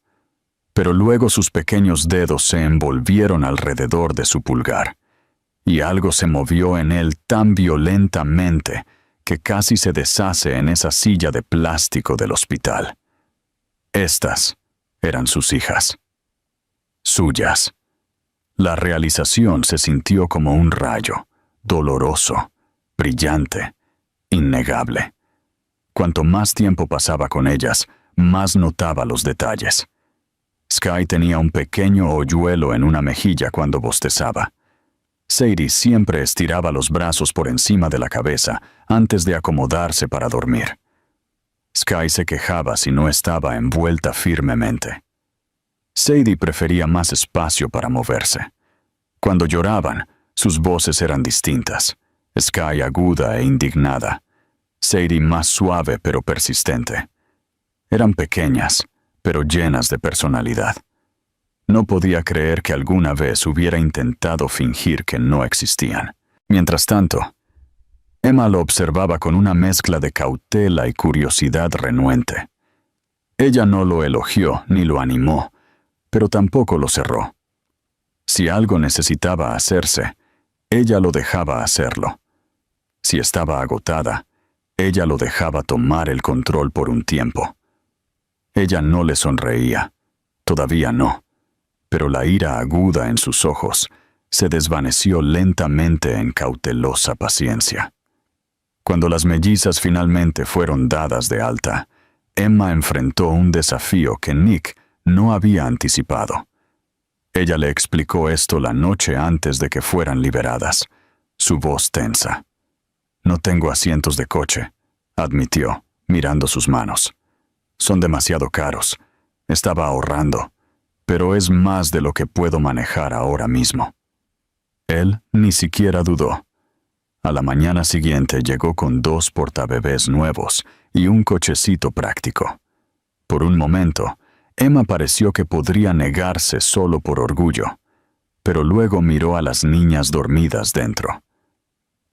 Speaker 1: Pero luego sus pequeños dedos se envolvieron alrededor de su pulgar, y algo se movió en él tan violentamente que casi se deshace en esa silla de plástico del hospital. Estas eran sus hijas. Suyas. La realización se sintió como un rayo, doloroso, brillante, innegable. Cuanto más tiempo pasaba con ellas, más notaba los detalles. Sky tenía un pequeño hoyuelo en una mejilla cuando bostezaba. Sadie siempre estiraba los brazos por encima de la cabeza antes de acomodarse para dormir. Sky se quejaba si no estaba envuelta firmemente. Sadie prefería más espacio para moverse. Cuando lloraban, sus voces eran distintas. Sky aguda e indignada. Sadie más suave pero persistente. Eran pequeñas, pero llenas de personalidad. No podía creer que alguna vez hubiera intentado fingir que no existían. Mientras tanto, Emma lo observaba con una mezcla de cautela y curiosidad renuente. Ella no lo elogió ni lo animó, pero tampoco lo cerró. Si algo necesitaba hacerse, ella lo dejaba hacerlo. Si estaba agotada, ella lo dejaba tomar el control por un tiempo. Ella no le sonreía, todavía no, pero la ira aguda en sus ojos se desvaneció lentamente en cautelosa paciencia. Cuando las mellizas finalmente fueron dadas de alta, Emma enfrentó un desafío que Nick no había anticipado. Ella le explicó esto la noche antes de que fueran liberadas, su voz tensa. «No tengo asientos de coche», admitió, mirando sus manos. «Son demasiado caros. Estaba ahorrando, pero es más de lo que puedo manejar ahora mismo». Él ni siquiera dudó. A la mañana siguiente llegó con 2 portabebés nuevos y un cochecito práctico. Por un momento, Emma pareció que podría negarse solo por orgullo, pero luego miró a las niñas dormidas dentro.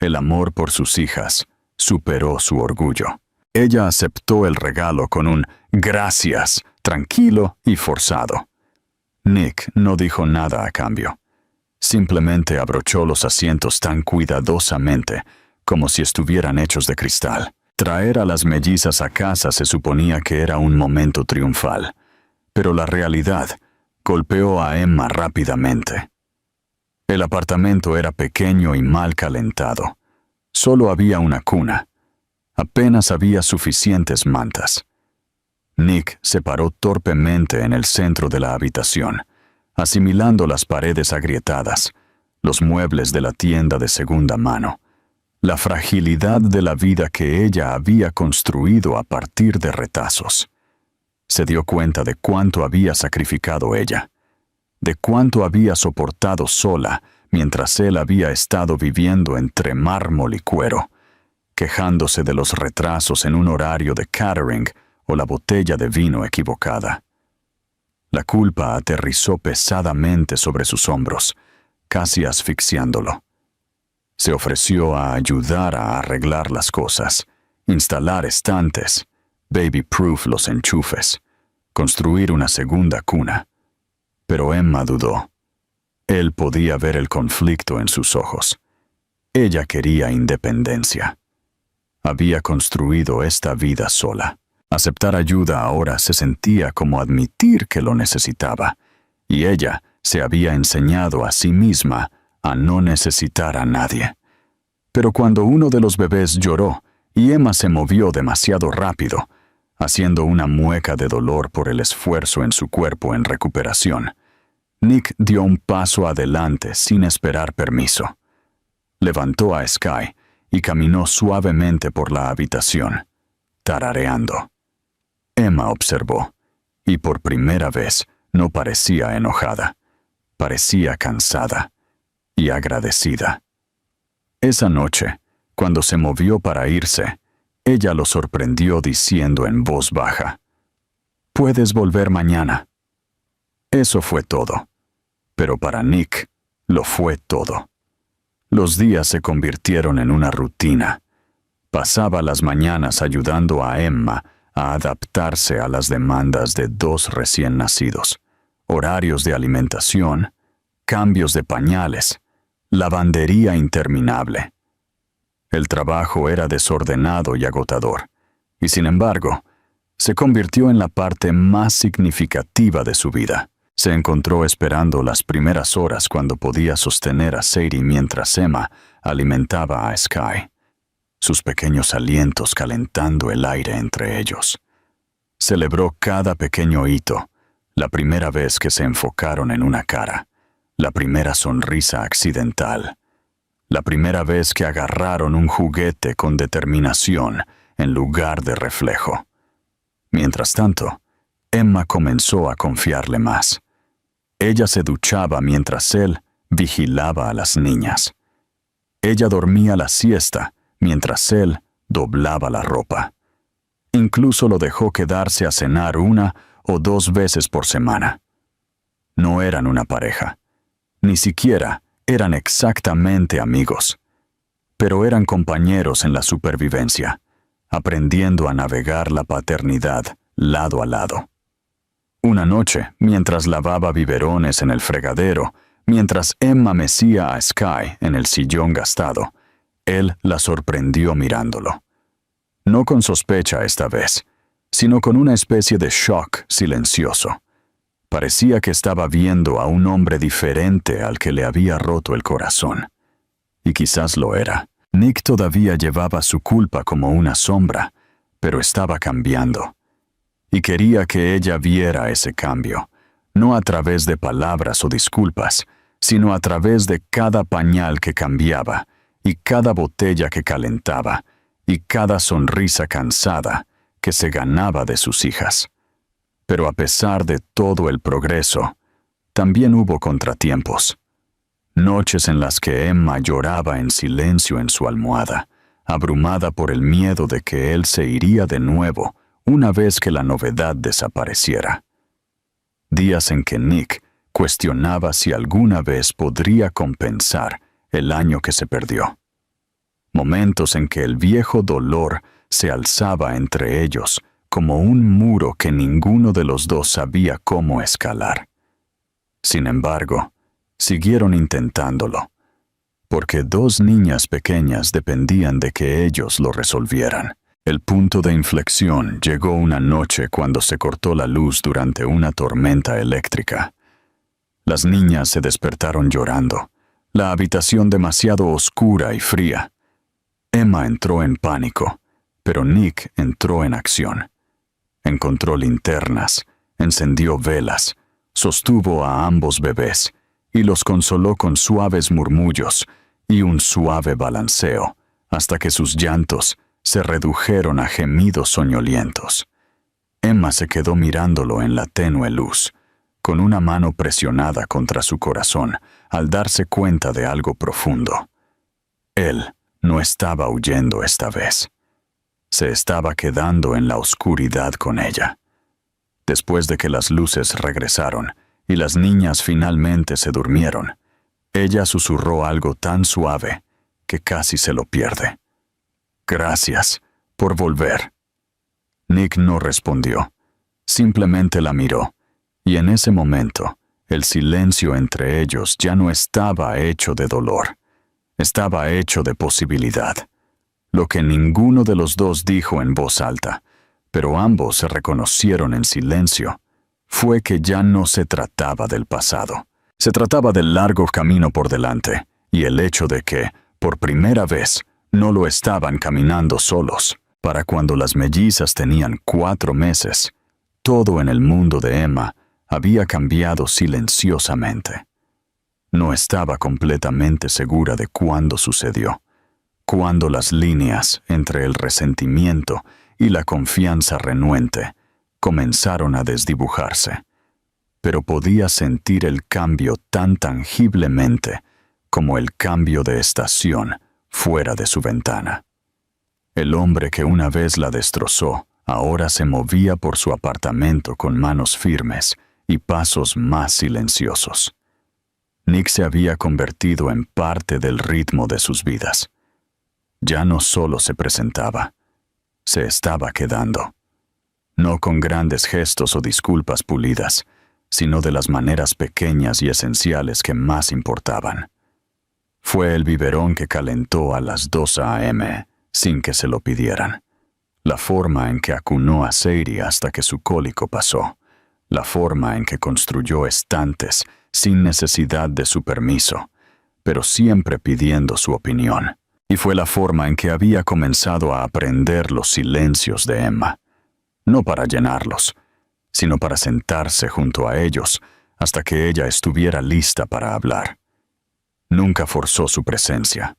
Speaker 1: El amor por sus hijas superó su orgullo. Ella aceptó el regalo con un «gracias», tranquilo y forzado. Nick no dijo nada a cambio. Simplemente abrochó los asientos tan cuidadosamente como si estuvieran hechos de cristal. Traer a las mellizas a casa se suponía que era un momento triunfal, pero la realidad golpeó a Emma rápidamente. El apartamento era pequeño y mal calentado. Solo había una cuna. Apenas había suficientes mantas. Nick se paró torpemente en el centro de la habitación, asimilando las paredes agrietadas, los muebles de la tienda de segunda mano, la fragilidad de la vida que ella había construido a partir de retazos. Se dio cuenta de cuánto había sacrificado ella, de cuánto había soportado sola mientras él había estado viviendo entre mármol y cuero, quejándose de los retrasos en un horario de catering o la botella de vino equivocada. La culpa aterrizó pesadamente sobre sus hombros, casi asfixiándolo. Se ofreció a ayudar a arreglar las cosas, instalar estantes, baby-proof los enchufes, construir una segunda cuna. Pero Emma dudó. Él podía ver el conflicto en sus ojos. Ella quería independencia. Había construido esta vida sola. Aceptar ayuda ahora se sentía como admitir que lo necesitaba, y ella se había enseñado a sí misma a no necesitar a nadie. Pero cuando uno de los bebés lloró y Emma se movió demasiado rápido, haciendo una mueca de dolor por el esfuerzo en su cuerpo en recuperación, Nick dio un paso adelante sin esperar permiso. Levantó a Sky y caminó suavemente por la habitación, tarareando. Emma observó, y por primera vez no parecía enojada. Parecía cansada y agradecida. Esa noche, cuando se movió para irse, ella lo sorprendió diciendo en voz baja: «Puedes volver mañana». Eso fue todo. Pero para Nick, lo fue todo. Los días se convirtieron en una rutina. Pasaba las mañanas ayudando a Emma a adaptarse a las demandas de 2 recién nacidos, horarios de alimentación, cambios de pañales, lavandería interminable. El trabajo era desordenado y agotador, y sin embargo, se convirtió en la parte más significativa de su vida. Se encontró esperando las primeras horas cuando podía sostener a Sadie mientras Emma alimentaba a Sky, sus pequeños alientos calentando el aire entre ellos. Celebró cada pequeño hito, la primera vez que se enfocaron en una cara, la primera sonrisa accidental, la primera vez que agarraron un juguete con determinación en lugar de reflejo. Mientras tanto, Emma comenzó a confiarle más. Ella se duchaba mientras él vigilaba a las niñas. Ella dormía la siesta mientras él doblaba la ropa. Incluso lo dejó quedarse a cenar 1 o 2 veces por semana. No eran una pareja. Ni siquiera eran exactamente amigos. Pero eran compañeros en la supervivencia, aprendiendo a navegar la paternidad lado a lado. Una noche, mientras lavaba biberones en el fregadero, mientras Emma mecía a Sky en el sillón gastado, él la sorprendió mirándolo. No con sospecha esta vez, sino con una especie de shock silencioso. Parecía que estaba viendo a un hombre diferente al que le había roto el corazón. Y quizás lo era. Nick todavía llevaba su culpa como una sombra, pero estaba cambiando. Y quería que ella viera ese cambio, no a través de palabras o disculpas, sino a través de cada pañal que cambiaba, y cada botella que calentaba, y cada sonrisa cansada que se ganaba de sus hijas. Pero a pesar de todo el progreso, también hubo contratiempos. Noches en las que Emma lloraba en silencio en su almohada, abrumada por el miedo de que él se iría de nuevo una vez que la novedad desapareciera. Días en que Nick cuestionaba si alguna vez podría compensar el año que se perdió. Momentos en que el viejo dolor se alzaba entre ellos como un muro que ninguno de los dos sabía cómo escalar. Sin embargo, siguieron intentándolo, porque 2 niñas pequeñas dependían de que ellos lo resolvieran. El punto de inflexión llegó una noche cuando se cortó la luz durante una tormenta eléctrica. Las niñas se despertaron llorando, la habitación demasiado oscura y fría. Emma entró en pánico, pero Nick entró en acción. Encontró linternas, encendió velas, sostuvo a ambos bebés y los consoló con suaves murmullos y un suave balanceo, hasta que sus llantos se redujeron a gemidos soñolientos. Emma se quedó mirándolo en la tenue luz, con una mano presionada contra su corazón al darse cuenta de algo profundo. Él no estaba huyendo esta vez. Se estaba quedando en la oscuridad con ella. Después de que las luces regresaron y las niñas finalmente se durmieron, ella susurró algo tan suave que casi se lo pierde. «Gracias por volver». Nick no respondió, simplemente la miró, y en ese momento, el silencio entre ellos ya no estaba hecho de dolor, estaba hecho de posibilidad. Lo que ninguno de los dos dijo en voz alta, pero ambos se reconocieron en silencio, fue que ya no se trataba del pasado. Se trataba del largo camino por delante, y el hecho de que, por primera vez, no lo estaban caminando solos. Para cuando las mellizas tenían 4 meses, todo en el mundo de Emma había cambiado silenciosamente. No estaba completamente segura de cuándo sucedió, cuándo las líneas entre el resentimiento y la confianza renuente comenzaron a desdibujarse, pero podía sentir el cambio tan tangiblemente como el cambio de estación fuera de su ventana. El hombre que una vez la destrozó ahora se movía por su apartamento con manos firmes y pasos más silenciosos. Nick se había convertido en parte del ritmo de sus vidas. Ya no solo se presentaba, se estaba quedando. No con grandes gestos o disculpas pulidas, sino de las maneras pequeñas y esenciales que más importaban. Fue el biberón que calentó a las 2 a.m., sin que se lo pidieran. La forma en que acunó a Sadie hasta que su cólico pasó. La forma en que construyó estantes sin necesidad de su permiso, pero siempre pidiendo su opinión. Y fue la forma en que había comenzado a aprender los silencios de Emma. No para llenarlos, sino para sentarse junto a ellos hasta que ella estuviera lista para hablar. Nunca forzó su presencia.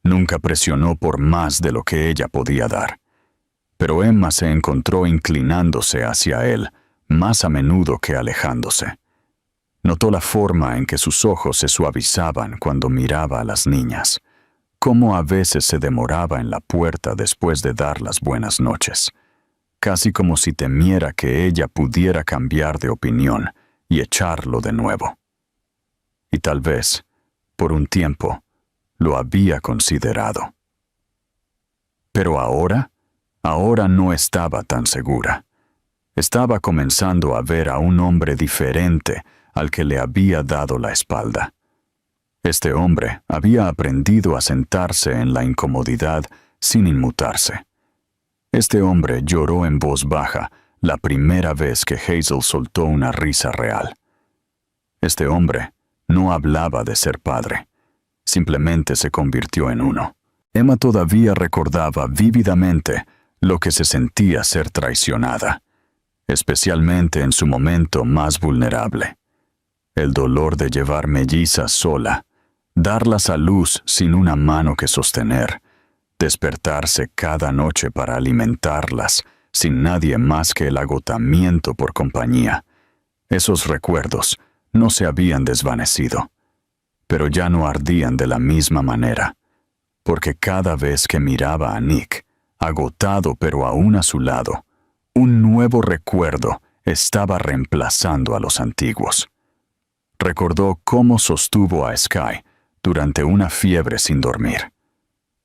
Speaker 1: Nunca presionó por más de lo que ella podía dar. Pero Emma se encontró inclinándose hacia él más a menudo que alejándose. Notó la forma en que sus ojos se suavizaban cuando miraba a las niñas, cómo a veces se demoraba en la puerta después de dar las buenas noches, casi como si temiera que ella pudiera cambiar de opinión y echarlo de nuevo. Y tal vez, por un tiempo, lo había considerado. Pero ahora no estaba tan segura. Estaba comenzando a ver a un hombre diferente al que le había dado la espalda. Este hombre había aprendido a sentarse en la incomodidad sin inmutarse. Este hombre lloró en voz baja la primera vez que Hazel soltó una risa real. Este hombre no hablaba de ser padre. Simplemente se convirtió en uno. Emma todavía recordaba vívidamente lo que se sentía ser traicionada, especialmente en su momento más vulnerable. El dolor de llevar mellizas sola, darlas a luz sin una mano que sostener, despertarse cada noche para alimentarlas sin nadie más que el agotamiento por compañía. Esos recuerdos no se habían desvanecido, pero ya no ardían de la misma manera, porque cada vez que miraba a Nick, agotado pero aún a su lado, un nuevo recuerdo estaba reemplazando a los antiguos. Recordó cómo sostuvo a Sky durante una fiebre sin dormir,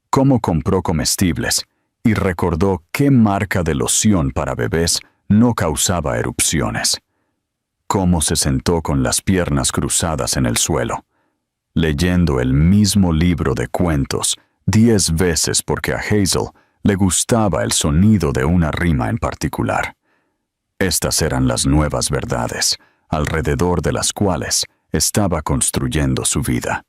Speaker 1: cómo compró comestibles y recordó qué marca de loción para bebés no causaba erupciones, cómo se sentó con las piernas cruzadas en el suelo, leyendo el mismo libro de cuentos 10 veces porque a Hazel le gustaba el sonido de una rima en particular. Estas eran las nuevas verdades, alrededor de las cuales estaba construyendo su vida.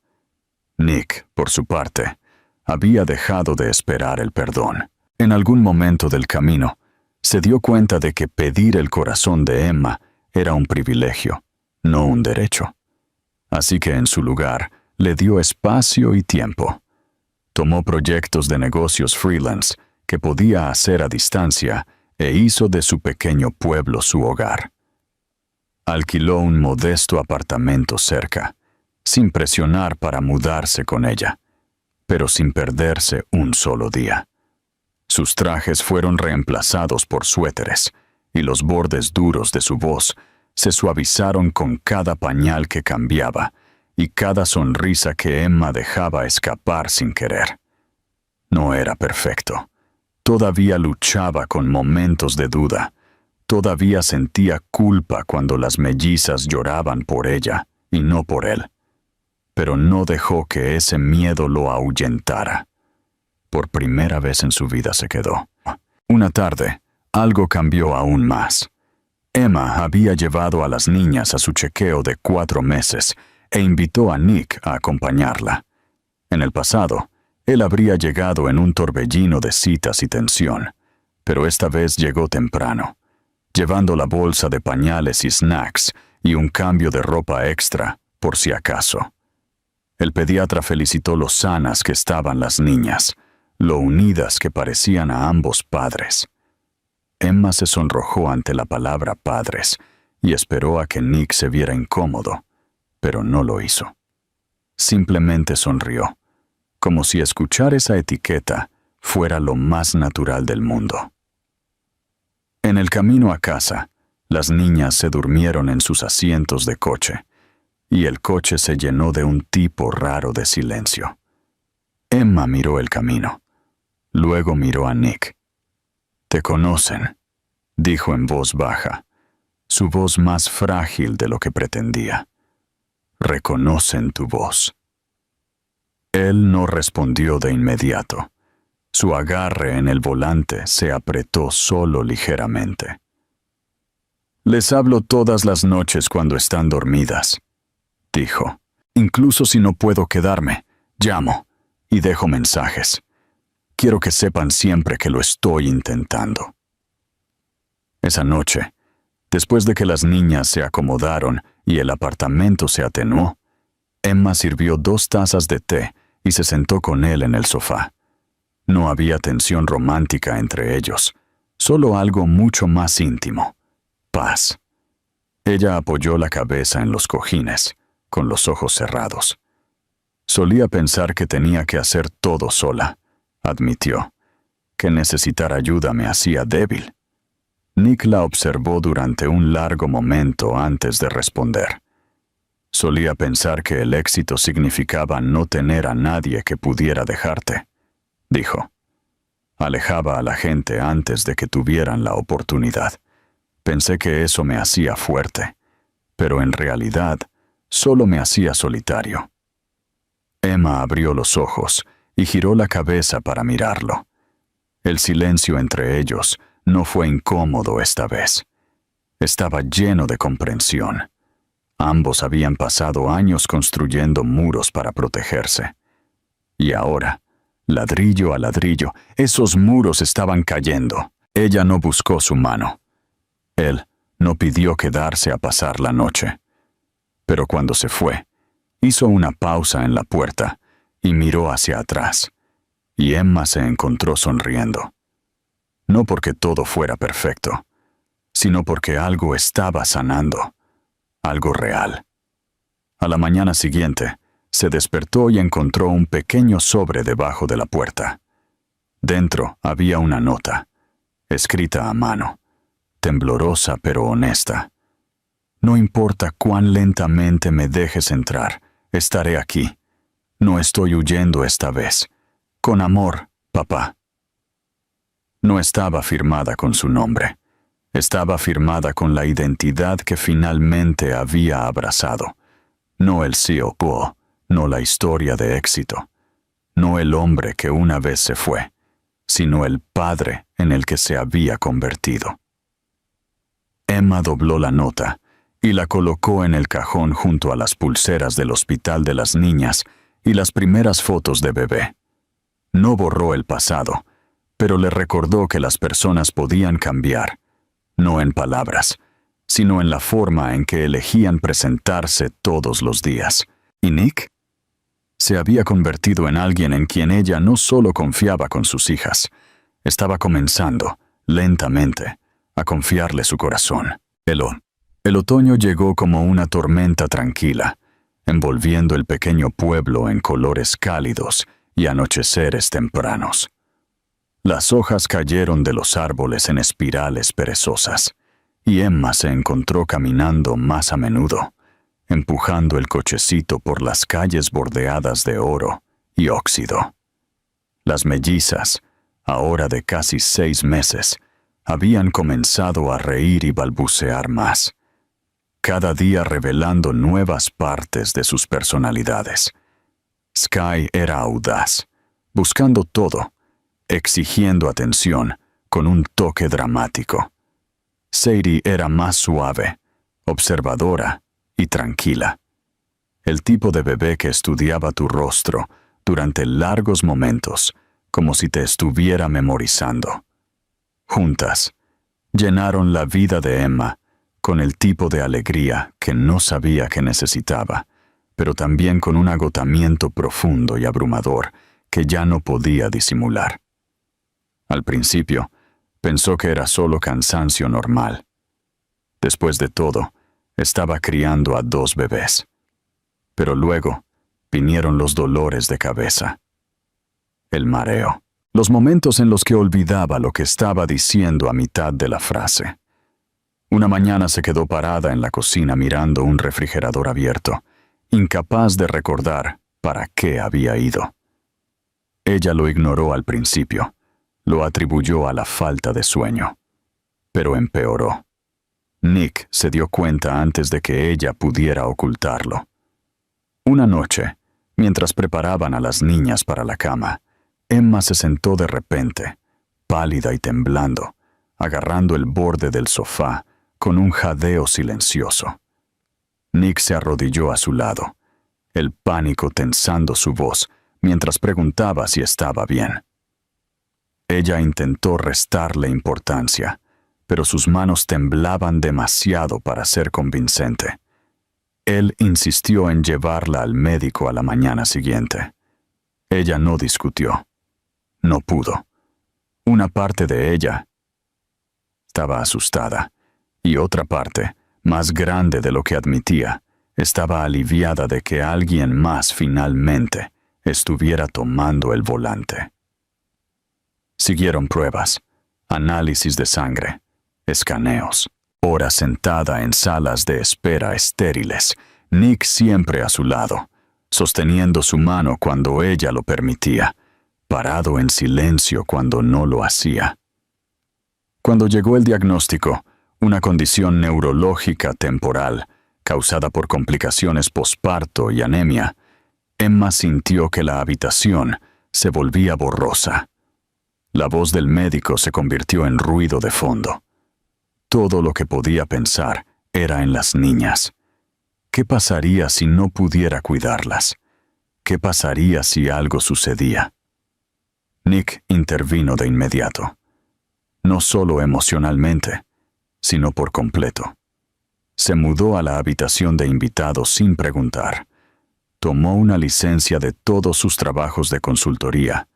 Speaker 1: Nick, por su parte, había dejado de esperar el perdón. En algún momento del camino, se dio cuenta de que pedir el corazón de Emma era un privilegio, no un derecho. Así que en su lugar, le dio espacio y tiempo. Tomó proyectos de negocios freelance que podía hacer a distancia e hizo de su pequeño pueblo su hogar. Alquiló un modesto apartamento cerca, sin presionar para mudarse con ella, pero sin perderse un solo día. Sus trajes fueron reemplazados por suéteres, y los bordes duros de su voz se suavizaron con cada pañal que cambiaba y cada sonrisa que Emma dejaba escapar sin querer. No era perfecto. Todavía luchaba con momentos de duda. Todavía sentía culpa cuando las mellizas lloraban por ella y no por él. Pero no dejó que ese miedo lo ahuyentara. Por primera vez en su vida se quedó. Una tarde, algo cambió aún más. Emma había llevado a las niñas a su chequeo de 4 meses e invitó a Nick a acompañarla. En el pasado, él habría llegado en un torbellino de citas y tensión, pero esta vez llegó temprano, llevando la bolsa de pañales y snacks y un cambio de ropa extra, por si acaso. El pediatra felicitó lo sanas que estaban las niñas, lo unidas que parecían a ambos padres. Emma se sonrojó ante la palabra padres y esperó a que Nick se viera incómodo, pero no lo hizo. Simplemente sonrió, como si escuchar esa etiqueta fuera lo más natural del mundo. En el camino a casa, las niñas se durmieron en sus asientos de coche, y el coche se llenó de un tipo raro de silencio. Emma miró el camino. Luego miró a Nick. «Te conocen», dijo en voz baja, su voz más frágil de lo que pretendía. «Reconocen tu voz». Él no respondió de inmediato. Su agarre en el volante se apretó solo ligeramente. «Les hablo todas las noches cuando están dormidas», dijo. «Incluso si no puedo quedarme, llamo y dejo mensajes. Quiero que sepan siempre que lo estoy intentando». Esa noche, después de que las niñas se acomodaron y el apartamento se atenuó, Emma sirvió 2 tazas de té y se sentó con él en el sofá. No había tensión romántica entre ellos, solo algo mucho más íntimo: paz. Ella apoyó la cabeza en los cojines, con los ojos cerrados. Solía pensar que tenía que hacer todo sola, admitió. Que necesitar ayuda me hacía débil. Nick la observó durante un largo momento antes de responder. Solía pensar que el éxito significaba no tener a nadie que pudiera dejarte, dijo. Alejaba a la gente antes de que tuvieran la oportunidad. Pensé que eso me hacía fuerte, pero en realidad solo me hacía solitario. Emma abrió los ojos y giró la cabeza para mirarlo. El silencio entre ellos no fue incómodo esta vez. Estaba lleno de comprensión. Ambos habían pasado años construyendo muros para protegerse. Y ahora, ladrillo a ladrillo, esos muros estaban cayendo. Ella no buscó su mano. Él no pidió quedarse a pasar la noche. Pero cuando se fue, hizo una pausa en la puerta y miró hacia atrás. Y Emma se encontró sonriendo. No porque todo fuera perfecto, sino porque algo estaba sanando. Algo real. A la mañana siguiente, se despertó y encontró un pequeño sobre debajo de la puerta. Dentro había una nota, escrita a mano, temblorosa pero honesta. No importa cuán lentamente me dejes entrar, estaré aquí. No estoy huyendo esta vez. Con amor, papá. No estaba firmada con su nombre. Estaba firmada con la identidad que finalmente había abrazado. No el CEO, no la historia de éxito. No el hombre que una vez se fue, sino el padre en el que se había convertido. Emma dobló la nota y la colocó en el cajón junto a las pulseras del hospital de las niñas y las primeras fotos de bebé. No borró el pasado, pero le recordó que las personas podían cambiar, no en palabras, sino en la forma en que elegían presentarse todos los días. ¿Y Nick? Se había convertido en alguien en quien ella no solo confiaba con sus hijas, estaba comenzando, lentamente, a confiarle su corazón. El otoño llegó como una tormenta tranquila, envolviendo el pequeño pueblo en colores cálidos y anocheceres tempranos. Las hojas cayeron de los árboles en espirales perezosas, y Emma se encontró caminando más a menudo, empujando el cochecito por las calles bordeadas de oro y óxido. Las mellizas, ahora de casi 6 meses, habían comenzado a reír y balbucear más, cada día revelando nuevas partes de sus personalidades. Sky era audaz, buscando todo, exigiendo atención con un toque dramático. Sadie era más suave, observadora y tranquila. El tipo de bebé que estudiaba tu rostro durante largos momentos, como si te estuviera memorizando. Juntas, llenaron la vida de Emma con el tipo de alegría que no sabía que necesitaba, pero también con un agotamiento profundo y abrumador que ya no podía disimular. Al principio, pensó que era solo cansancio normal. Después de todo, estaba criando a 2 bebés. Pero luego vinieron los dolores de cabeza, el mareo, los momentos en los que olvidaba lo que estaba diciendo a mitad de la frase. Una mañana se quedó parada en la cocina mirando un refrigerador abierto, incapaz de recordar para qué había ido. Ella lo ignoró al principio, lo atribuyó a la falta de sueño, pero empeoró. Nick se dio cuenta antes de que ella pudiera ocultarlo. Una noche, mientras preparaban a las niñas para la cama, Emma se sentó de repente, pálida y temblando, agarrando el borde del sofá con un jadeo silencioso. Nick se arrodilló a su lado, el pánico tensando su voz mientras preguntaba si estaba bien. Ella intentó restarle importancia, pero sus manos temblaban demasiado para ser convincente. Él insistió en llevarla al médico a la mañana siguiente. Ella no discutió. No pudo. Una parte de ella estaba asustada, y otra parte, más grande de lo que admitía, estaba aliviada de que alguien más finalmente estuviera tomando el volante. Siguieron pruebas, análisis de sangre, escaneos, horas sentada en salas de espera estériles, Nick siempre a su lado, sosteniendo su mano cuando ella lo permitía, parado en silencio cuando no lo hacía. Cuando llegó el diagnóstico, una condición neurológica temporal, causada por complicaciones posparto y anemia, Emma sintió que la habitación se volvía borrosa. La voz del médico se convirtió en ruido de fondo. Todo lo que podía pensar era en las niñas. ¿Qué pasaría si no pudiera cuidarlas? ¿Qué pasaría si algo sucedía? Nick intervino de inmediato. No solo emocionalmente, sino por completo. Se mudó a la habitación de invitados sin preguntar. Tomó una licencia de todos sus trabajos de consultoría.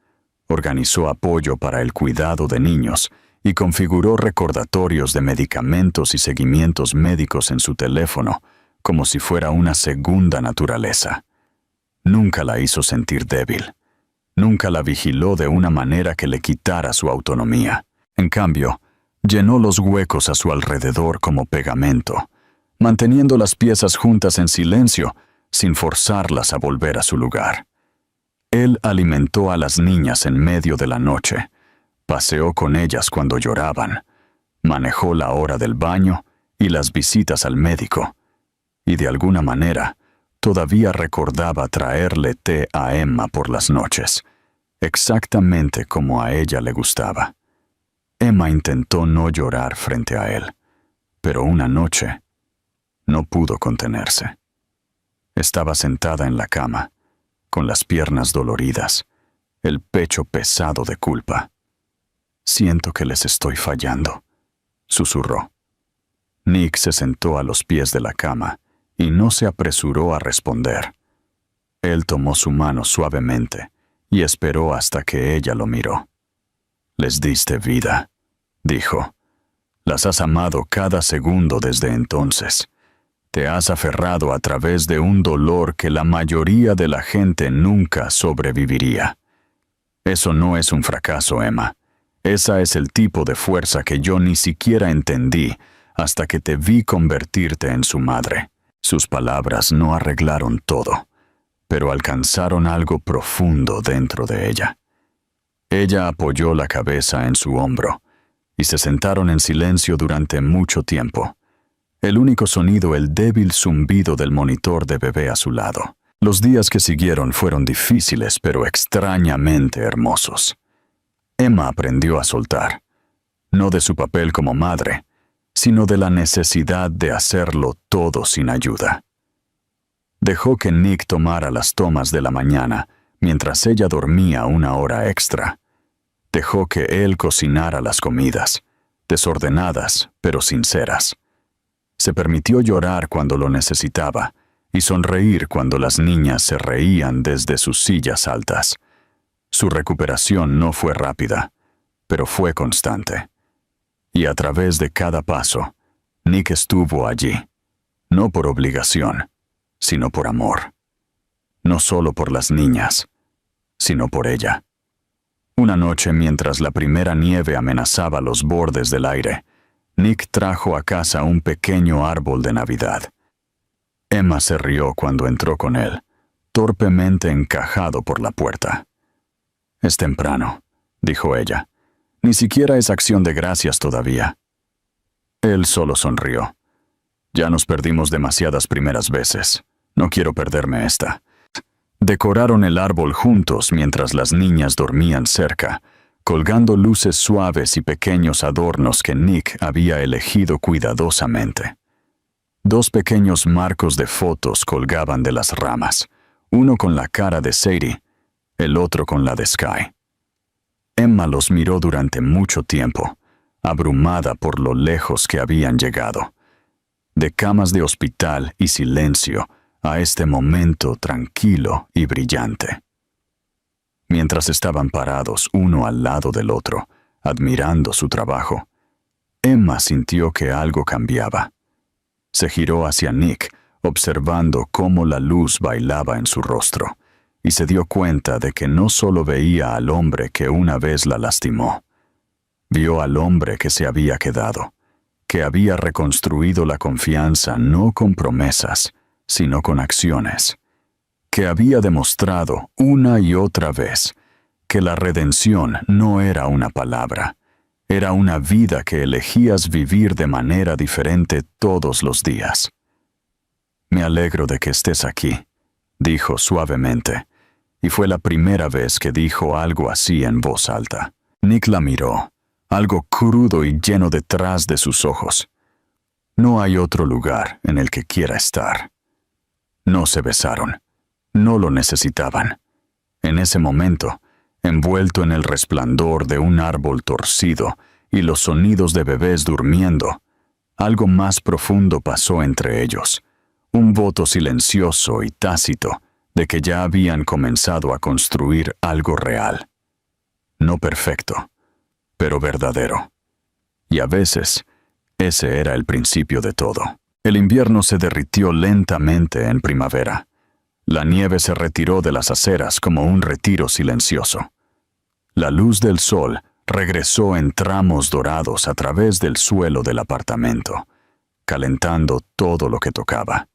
Speaker 1: Organizó apoyo para el cuidado de niños y configuró recordatorios de medicamentos y seguimientos médicos en su teléfono, como si fuera una segunda naturaleza. Nunca la hizo sentir débil. Nunca la vigiló de una manera que le quitara su autonomía. En cambio, llenó los huecos a su alrededor como pegamento, manteniendo las piezas juntas en silencio, sin forzarlas a volver a su lugar. Él alimentó a las niñas en medio de la noche, paseó con ellas cuando lloraban, manejó la hora del baño y las visitas al médico, y de alguna manera todavía recordaba traerle té a Emma por las noches, exactamente como a ella le gustaba. Emma intentó no llorar frente a él, pero una noche no pudo contenerse. Estaba sentada en la cama, con las piernas doloridas, el pecho pesado de culpa. «Siento que les estoy fallando», susurró. Nick se sentó a los pies de la cama y no se apresuró a responder. Él tomó su mano suavemente y esperó hasta que ella lo miró. «Les diste vida», dijo. «Las has amado cada segundo desde entonces. Te has aferrado a través de un dolor que la mayoría de la gente nunca sobreviviría. Eso no es un fracaso, Emma. Esa es el tipo de fuerza que yo ni siquiera entendí hasta que te vi convertirte en su madre». Sus palabras no arreglaron todo, pero alcanzaron algo profundo dentro de ella. Ella apoyó la cabeza en su hombro, y se sentaron en silencio durante mucho tiempo. El único sonido, el débil zumbido del monitor de bebé a su lado. Los días que siguieron fueron difíciles, pero extrañamente hermosos. Emma aprendió a soltar, no de su papel como madre, sino de la necesidad de hacerlo todo sin ayuda. Dejó que Nick tomara las tomas de la mañana, mientras ella dormía 1 hora extra. Dejó que él cocinara las comidas, desordenadas pero sinceras. Se permitió llorar cuando lo necesitaba y sonreír cuando las niñas se reían desde sus sillas altas. Su recuperación no fue rápida, pero fue constante. Y a través de cada paso, Nick estuvo allí, no por obligación, sino por amor. No solo por las niñas, sino por ella. Una noche, mientras la primera nieve amenazaba los bordes del aire, Nick trajo a casa un pequeño árbol de Navidad. Emma se rió cuando entró con él, torpemente encajado por la puerta. «Es temprano», dijo ella. «Ni siquiera es acción de gracias todavía». Él solo sonrió. «Ya nos perdimos demasiadas primeras veces. No quiero perderme esta». Decoraron el árbol juntos mientras las niñas dormían cerca, colgando luces suaves y pequeños adornos que Nick había elegido cuidadosamente. 2 pequeños marcos de fotos colgaban de las ramas, uno con la cara de Sadie, el otro con la de Sky. Emma los miró durante mucho tiempo, abrumada por lo lejos que habían llegado. De camas de hospital y silencio a este momento tranquilo y brillante. Mientras estaban parados uno al lado del otro, admirando su trabajo, Emma sintió que algo cambiaba. Se giró hacia Nick, observando cómo la luz bailaba en su rostro, y se dio cuenta de que no solo veía al hombre que una vez la lastimó. Vio al hombre que se había quedado, que había reconstruido la confianza no con promesas, sino con acciones, que había demostrado una y otra vez que la redención no era una palabra, era una vida que elegías vivir de manera diferente todos los días. «Me alegro de que estés aquí», dijo suavemente, y fue la primera vez que dijo algo así en voz alta. Nick la miró, algo crudo y lleno detrás de sus ojos. No hay otro lugar en el que quiera estar. No se besaron. No lo necesitaban. En ese momento, envuelto en el resplandor de un árbol torcido y los sonidos de bebés durmiendo, algo más profundo pasó entre ellos, un voto silencioso y tácito de que ya habían comenzado a construir algo real. No perfecto, pero verdadero. Y a veces, ese era el principio de todo. El invierno se derritió lentamente en primavera. La nieve se retiró de las aceras como un retiro silencioso. La luz del sol regresó en tramos dorados a través del suelo del apartamento, calentando todo lo que tocaba.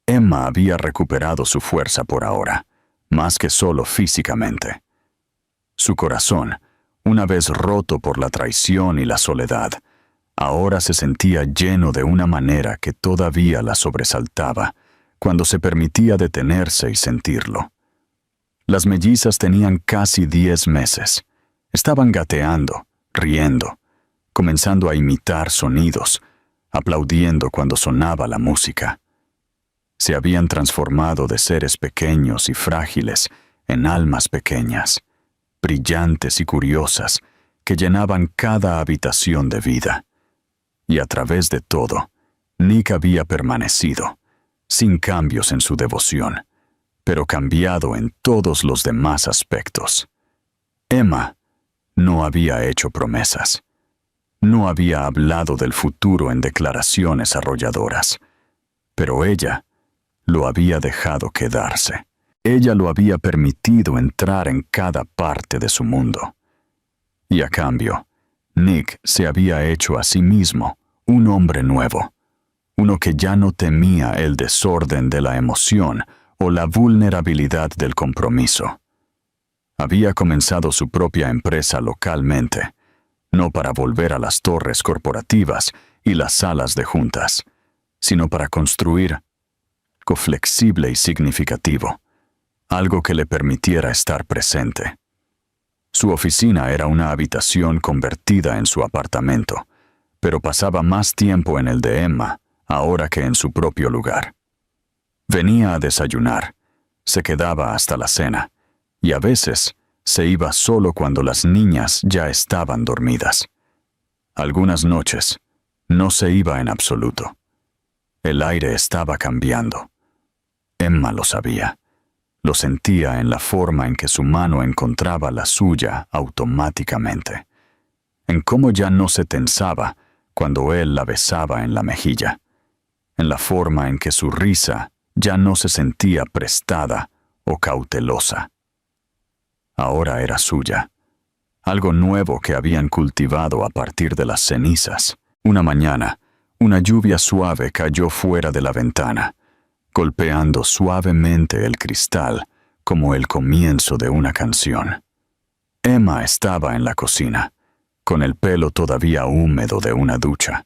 Speaker 1: Emma había recuperado su fuerza por ahora, más que solo físicamente. Su corazón, una vez roto por la traición y la soledad, ahora se sentía lleno de una manera que todavía la sobresaltaba cuando se permitía detenerse y sentirlo. Las mellizas tenían casi 10 meses. Estaban gateando, riendo, comenzando a imitar sonidos, aplaudiendo cuando sonaba la música. Se habían transformado de seres pequeños y frágiles en almas pequeñas, brillantes y curiosas, que llenaban cada habitación de vida. Y a través de todo, Nick había permanecido, sin cambios en su devoción, pero cambiado en todos los demás aspectos. Emma no había hecho promesas. No había hablado del futuro en declaraciones arrolladoras, pero ella lo había dejado quedarse. Ella lo había permitido entrar en cada parte de su mundo. Y a cambio, Nick se había hecho a sí mismo un hombre nuevo, uno que ya no temía el desorden de la emoción o la vulnerabilidad del compromiso. Había comenzado su propia empresa localmente, no para volver a las torres corporativas y las salas de juntas, sino para construir algo flexible y significativo, algo que le permitiera estar presente. Su oficina era una habitación convertida en su apartamento, pero pasaba más tiempo en el de Emma ahora que en su propio lugar. Venía a desayunar, se quedaba hasta la cena, y a veces se iba solo cuando las niñas ya estaban dormidas. Algunas noches no se iba en absoluto. El aire estaba cambiando. Emma lo sabía. Lo sentía en la forma en que su mano encontraba la suya automáticamente, en cómo ya no se tensaba cuando él la besaba en la mejilla, en la forma en que su risa ya no se sentía prestada o cautelosa. Ahora era suya, algo nuevo que habían cultivado a partir de las cenizas. Una mañana, una lluvia suave cayó fuera de la ventana, golpeando suavemente el cristal como el comienzo de una canción. Emma estaba en la cocina, con el pelo todavía húmedo de una ducha,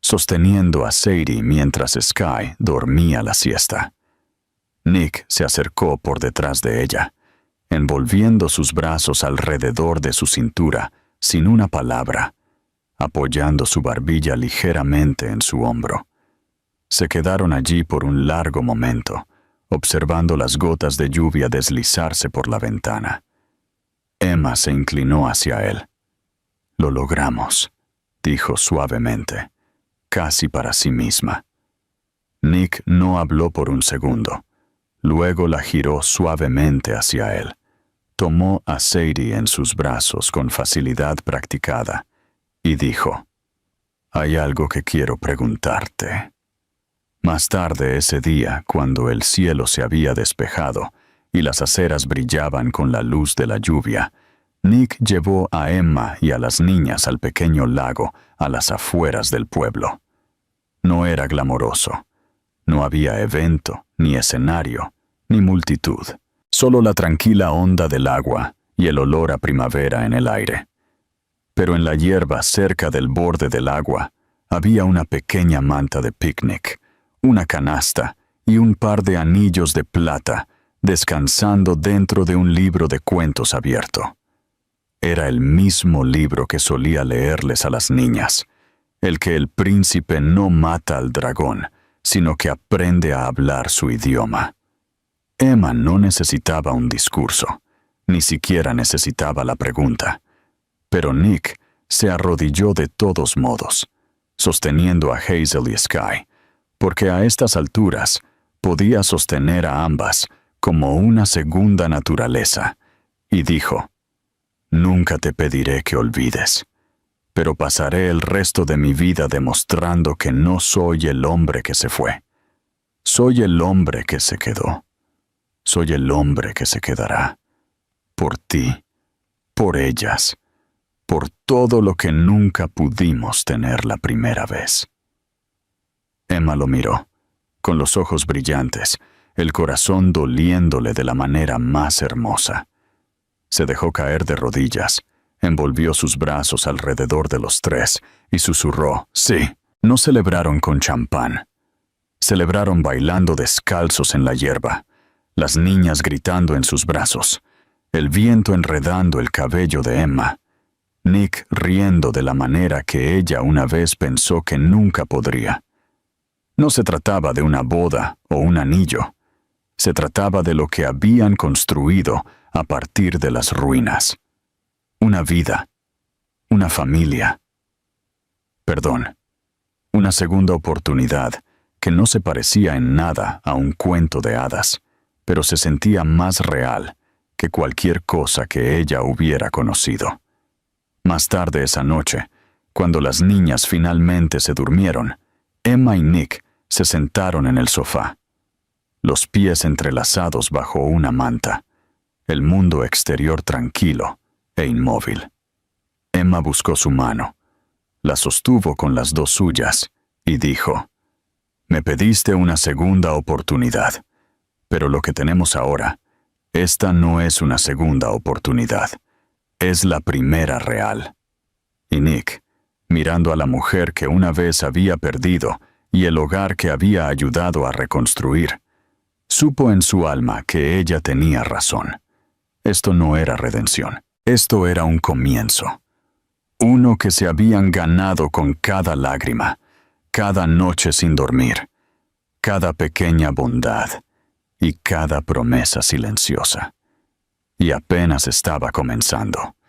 Speaker 1: sosteniendo a Sadie mientras Sky dormía la siesta. Nick se acercó por detrás de ella, envolviendo sus brazos alrededor de su cintura sin una palabra, apoyando su barbilla ligeramente en su hombro. Se quedaron allí por un largo momento, observando las gotas de lluvia deslizarse por la ventana. Emma se inclinó hacia él. «Lo logramos», dijo suavemente, casi para sí misma. Nick no habló por un segundo. Luego la giró suavemente hacia él. Tomó a Sadie en sus brazos con facilidad practicada y dijo: «Hay algo que quiero preguntarte». Más tarde ese día, cuando el cielo se había despejado y las aceras brillaban con la luz de la lluvia, Nick llevó a Emma y a las niñas al pequeño lago a las afueras del pueblo. No era glamoroso. No había evento, ni escenario, ni multitud. Solo la tranquila onda del agua y el olor a primavera en el aire. Pero en la hierba cerca del borde del agua había una pequeña manta de picnic, una canasta y un par de anillos de plata descansando dentro de un libro de cuentos abierto. Era el mismo libro que solía leerles a las niñas, el que el príncipe no mata al dragón, sino que aprende a hablar su idioma. Emma no necesitaba un discurso, ni siquiera necesitaba la pregunta, pero Nick se arrodilló de todos modos, sosteniendo a Hazel y Sky, porque a estas alturas podía sostener a ambas como una segunda naturaleza, y dijo: «Nunca te pediré que olvides, pero pasaré el resto de mi vida demostrando que no soy el hombre que se fue. Soy el hombre que se quedó. Soy el hombre que se quedará. Por ti, por ellas, por todo lo que nunca pudimos tener la primera vez». Emma lo miró, con los ojos brillantes, el corazón doliéndole de la manera más hermosa. Se dejó caer de rodillas, envolvió sus brazos alrededor de los tres y susurró: «Sí». No celebraron con champán. Celebraron bailando descalzos en la hierba, las niñas gritando en sus brazos, el viento enredando el cabello de Emma, Nick riendo de la manera que ella una vez pensó que nunca podría. No se trataba de una boda o un anillo. Se trataba de lo que habían construido a partir de las ruinas. Una vida, una familia. Perdón, una segunda oportunidad que no se parecía en nada a un cuento de hadas, pero se sentía más real que cualquier cosa que ella hubiera conocido. Más tarde esa noche, cuando las niñas finalmente se durmieron, Emma y Nick se sentaron en el sofá, los pies entrelazados bajo una manta, el mundo exterior tranquilo e inmóvil. Emma buscó su mano, la sostuvo con las dos suyas y dijo: «Me pediste una segunda oportunidad, pero lo que tenemos ahora, esta no es una segunda oportunidad, es la primera real». Y Nick, mirando a la mujer que una vez había perdido y el hogar que había ayudado a reconstruir, supo en su alma que ella tenía razón. Esto no era redención, esto era un comienzo. Uno que se habían ganado con cada lágrima, cada noche sin dormir, cada pequeña bondad y cada promesa silenciosa. y apenas estaba comenzando.